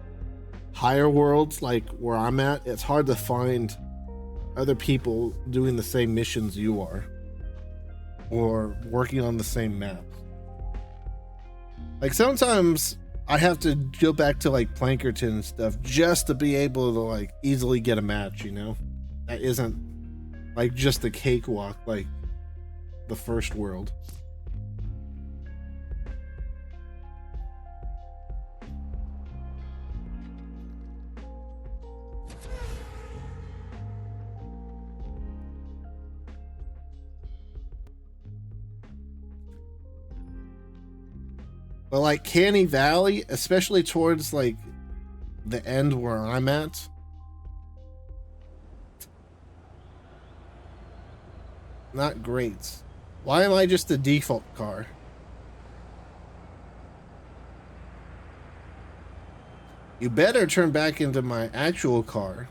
higher worlds, like where I'm at, it's hard to find other people doing the same missions you are, or working on the same map. Like sometimes I have to go back to like Plankerton and stuff just to be able to like easily get a match, you know? That isn't like just a cakewalk like the first world. But like Canny Valley, especially towards like the end where I'm at, not great. Why am I just a default car? You better turn back into my actual car.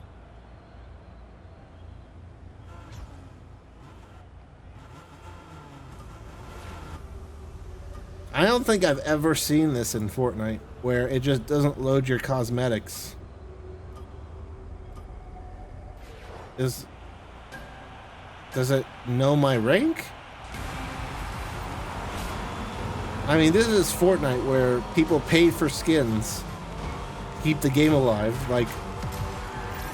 I don't think I've ever seen this in Fortnite, where it just doesn't load your cosmetics. Does it know my rank? I mean, this is Fortnite, where people pay for skins to keep the game alive. Like,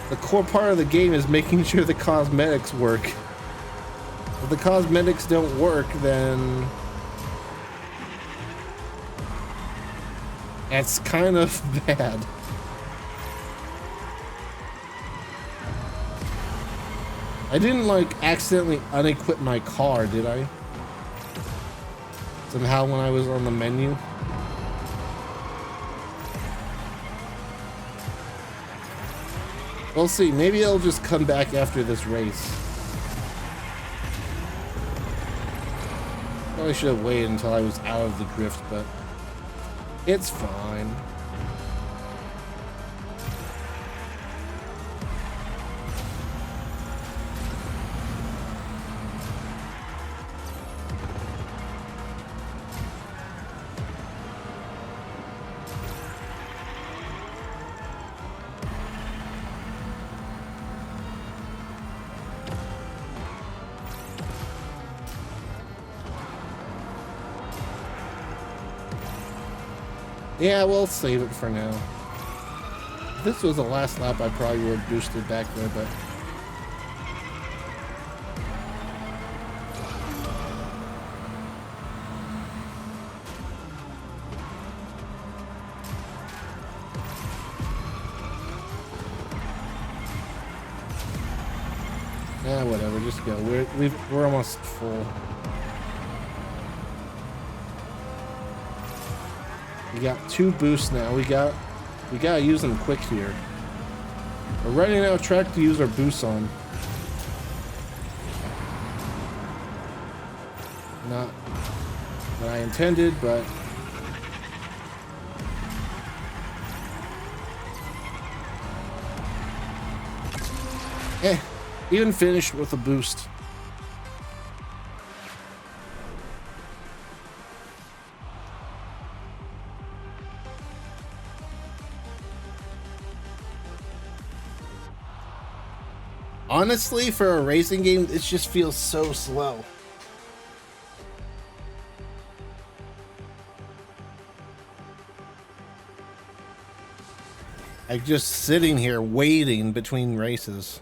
the core part of the game is making sure the cosmetics work. If the cosmetics don't work, then that's kind of bad. I didn't like accidentally unequip my car, did I? somehow when I was on the menu. We'll see. Maybe it'll just come back after this race. Probably should have waited until I was out of the drift, but it's fine. Yeah, we'll save it for now. If this was the last lap, I probably would have boosted back there, but... yeah, whatever, just go. We're almost full. We got 2 boosts now. We gotta use them quick here. We're running out of track to use our boosts on. Not what I intended, but even finished with a boost. Honestly, for a racing game, it just feels so slow. Like just sitting here waiting between races.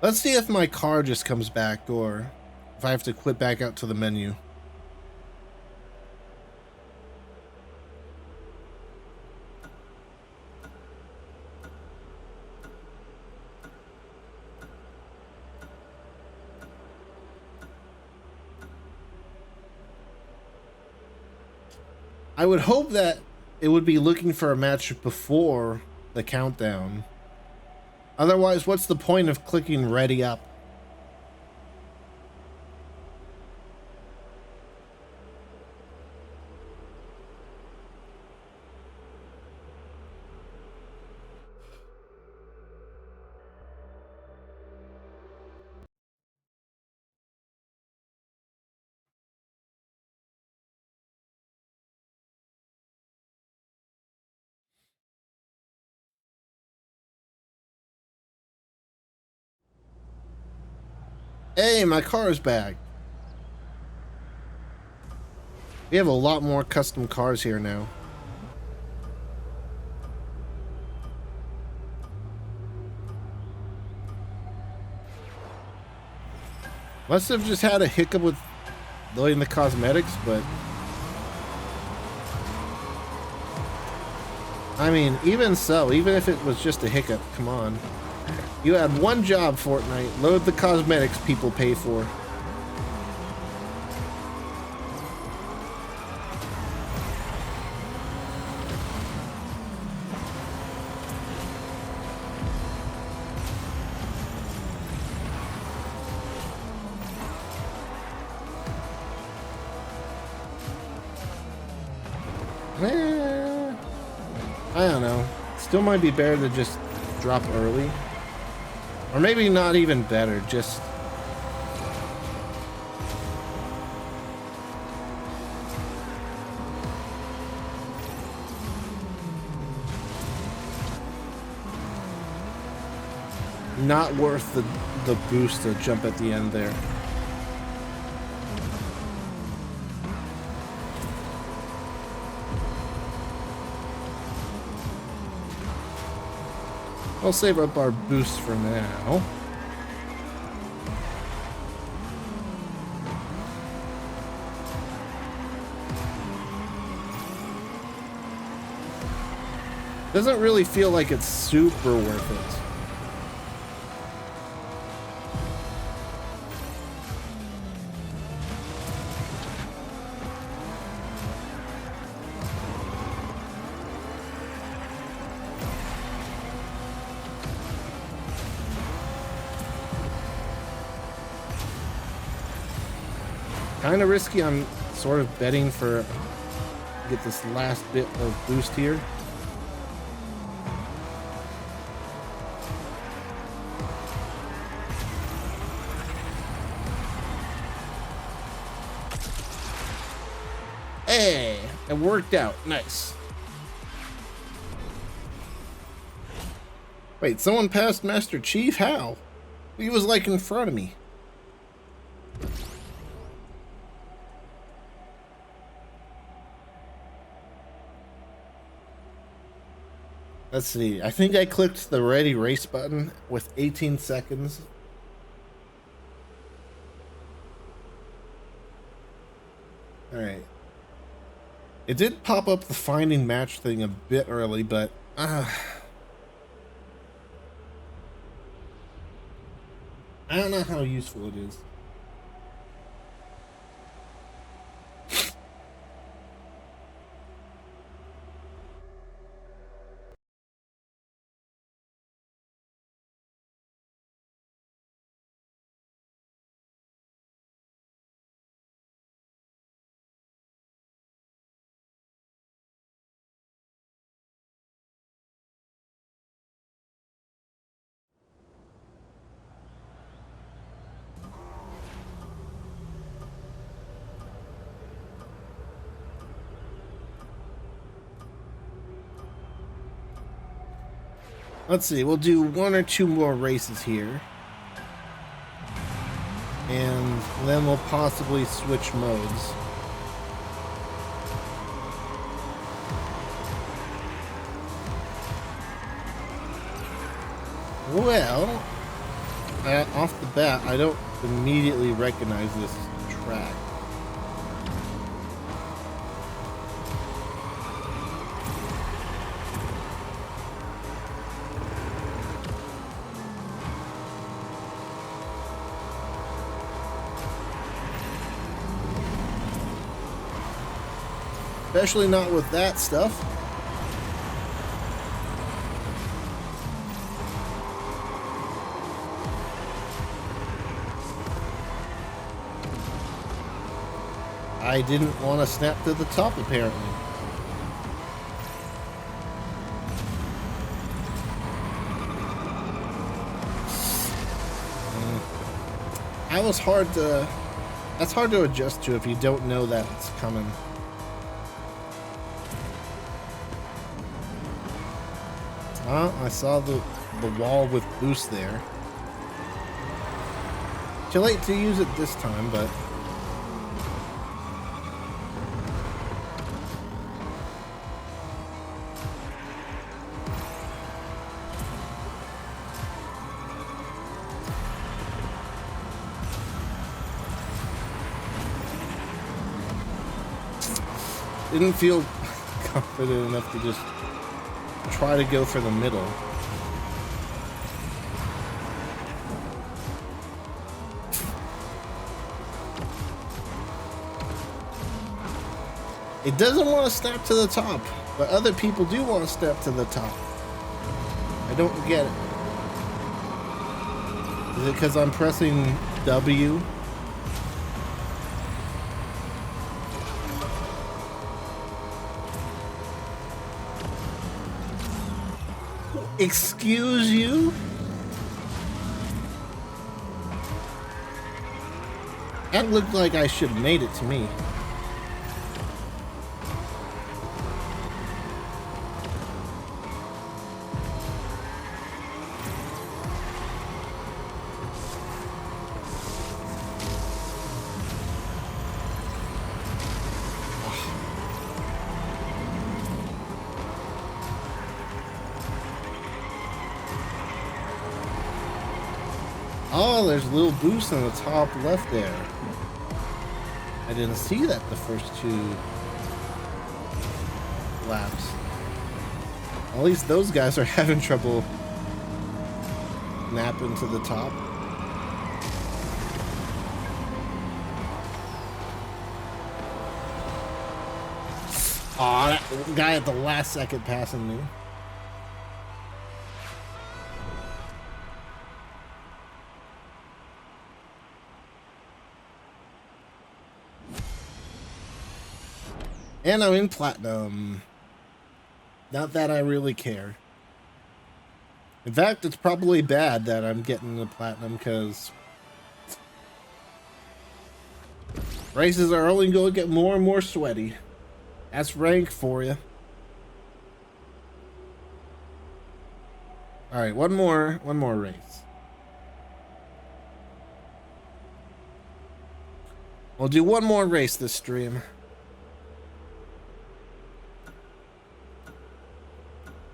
Let's see if my car just comes back or if I have to quit back out to the menu. I would hope that it would be looking for a match before the countdown. Otherwise, what's the point of clicking ready up? Hey, my car is back. We have a lot more custom cars here now. Must have just had a hiccup with loading the cosmetics, but I mean, even so, even if it was just a hiccup, come on. You had one job, Fortnite. Load the cosmetics people pay for. I don't know. Still might be better to just drop early. Or maybe not even better, just... not worth the boost to jump at the end there. I'll save up our boost for now. Doesn't really feel like it's super worth it. kind of risky. I'm sort of betting for get this last bit of boost here. Hey, it worked out. Nice. Wait, someone passed Master Chief? How? He was like in front of me. Let's see. I think I clicked the ready race button with 18 seconds. All right. It did pop up the finding match thing a bit early, but I don't know how useful it is. Let's see, we'll do 1 or 2 more races here. And then we'll possibly switch modes. Well, off the bat, I don't immediately recognize this track. Especially not with that stuff. I didn't want to snap to the top, apparently. That was hard to... That's hard to adjust to if you don't know that it's coming. I saw the wall with boost there. Too late to use it this time, but... Didn't feel confident enough to just try to go for the middle. It doesn't want to step to the top, but other people do want to step to the top. I don't get it. Is it because I'm pressing W? Excuse you? That looked like I should have made it to me. Oh, there's a little boost on the top left there. I didn't see that the first 2 laps. At least those guys are having trouble napping to the top. Aw, that guy at the last second passing me. And I'm in platinum. Not that I really care. In fact, it's probably bad that I'm getting the platinum because races are only going to get more and more sweaty. That's rank for you. All right, one more race. We'll do one more race this stream.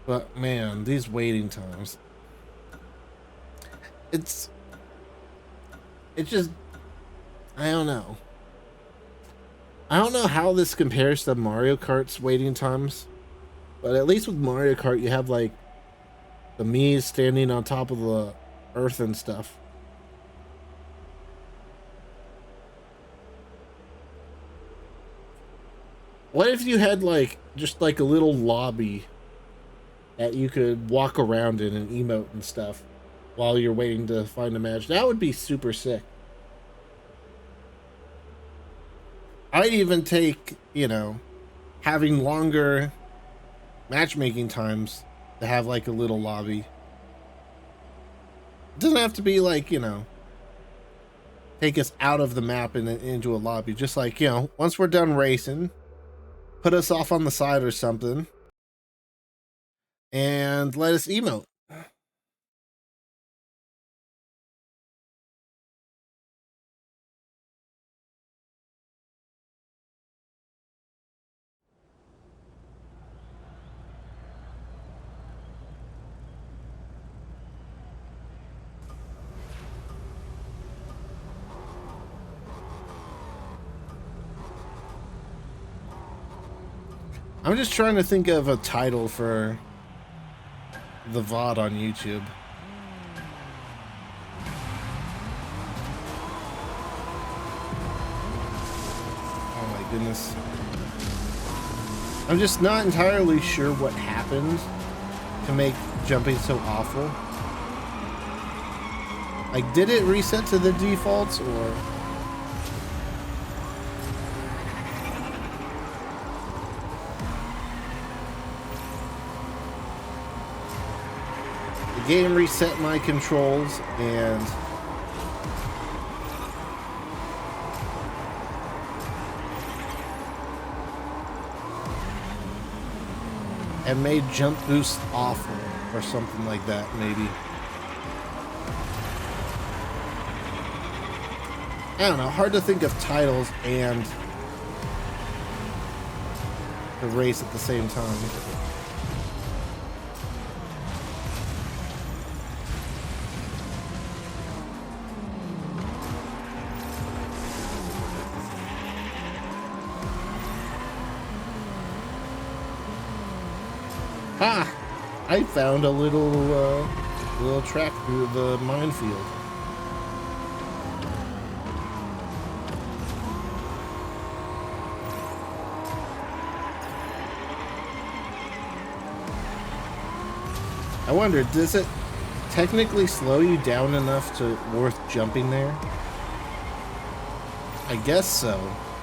But man, these waiting times. It's just, I don't know. I don't know how this compares to Mario Kart's waiting times, but at least with Mario Kart, you have like the Mii's standing on top of the earth and stuff. What if you had like just like a little lobby that you could walk around in and emote and stuff while you're waiting to find a match? That would be super sick. I'd even take, you know, having longer matchmaking times to have like a little lobby. It doesn't have to be like, you know, take us out of the map and into a lobby. Just like, you know, once we're done racing, put us off on the side or something and let us emote. I'm just trying to think of a title for the VOD on YouTube. Oh my goodness. I'm just not entirely sure what happened to make jumping so awful. Like, did it reset to the defaults or... the game reset my controls and made jump boost awful or something like that, maybe. I don't know, hard to think of titles and the race at the same time. Ah! I found a little track through the minefield. I wonder, does it technically slow you down enough to worth jumping there? I guess so.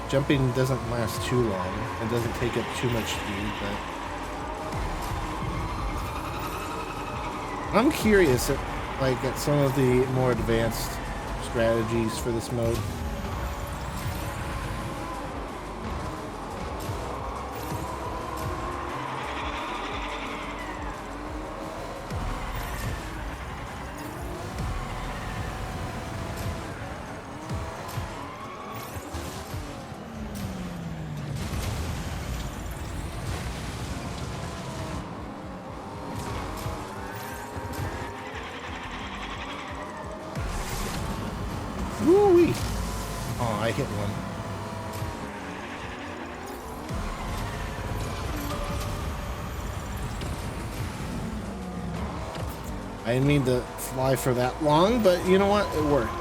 Jumping doesn't last too long. It doesn't take up too much speed, but... I'm curious at some of the more advanced strategies for this mode. Woo-wee! Oh, I hit one. I didn't mean to fly for that long, but you know what? It worked.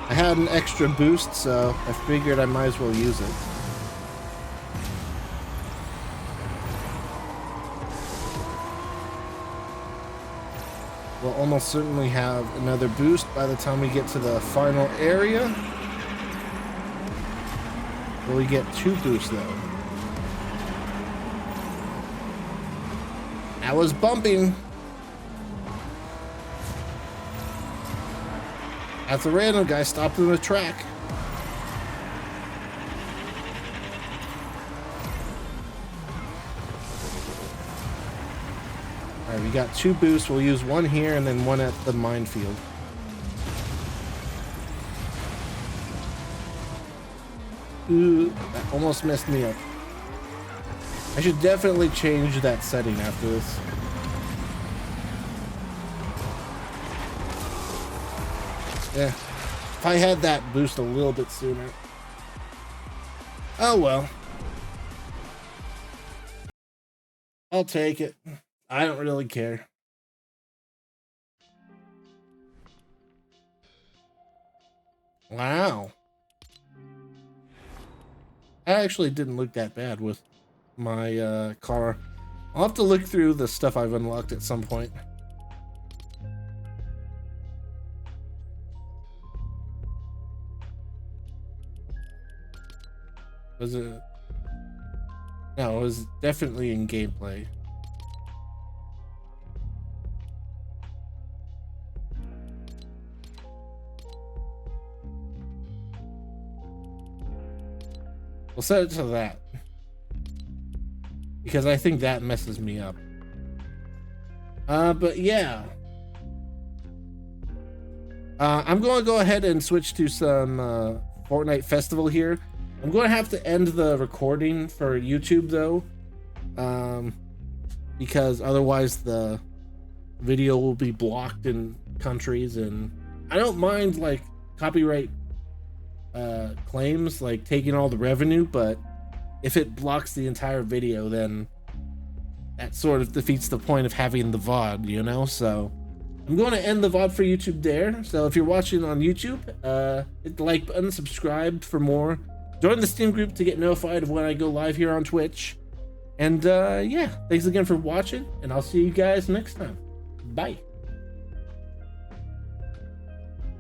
I had an extra boost, so I figured I might as well use it. We'll almost certainly have another boost by the time we get to the final area. Will we get 2 boosts though? I was bumping. That's a random guy stopped in the track. Alright, we got 2 boosts. We'll use 1 here and then 1 at the minefield. Ooh, that almost messed me up. I should definitely change that setting after this. Yeah, if I had that boost a little bit sooner. Oh well. I'll take it. I don't really care. Wow. I actually didn't look that bad with my car. I'll have to look through the stuff I've unlocked at some point. Was it? No, it was definitely in gameplay. We'll set it to that. Because I think that messes me up. But yeah. I'm going to go ahead and switch to some Fortnite Festival here. I'm going to have to end the recording for YouTube though. Because otherwise the video will be blocked in countries, and I don't mind like copyright claims, like taking all the revenue, but if it blocks the entire video, then that sort of defeats the point of having the VOD, you know? So I'm going to end the VOD for YouTube there. So if you're watching on YouTube, hit the like button, subscribe for more, join the Steam group to get notified of when I go live here on Twitch. And yeah, thanks again for watching, and I'll see you guys next time. Bye.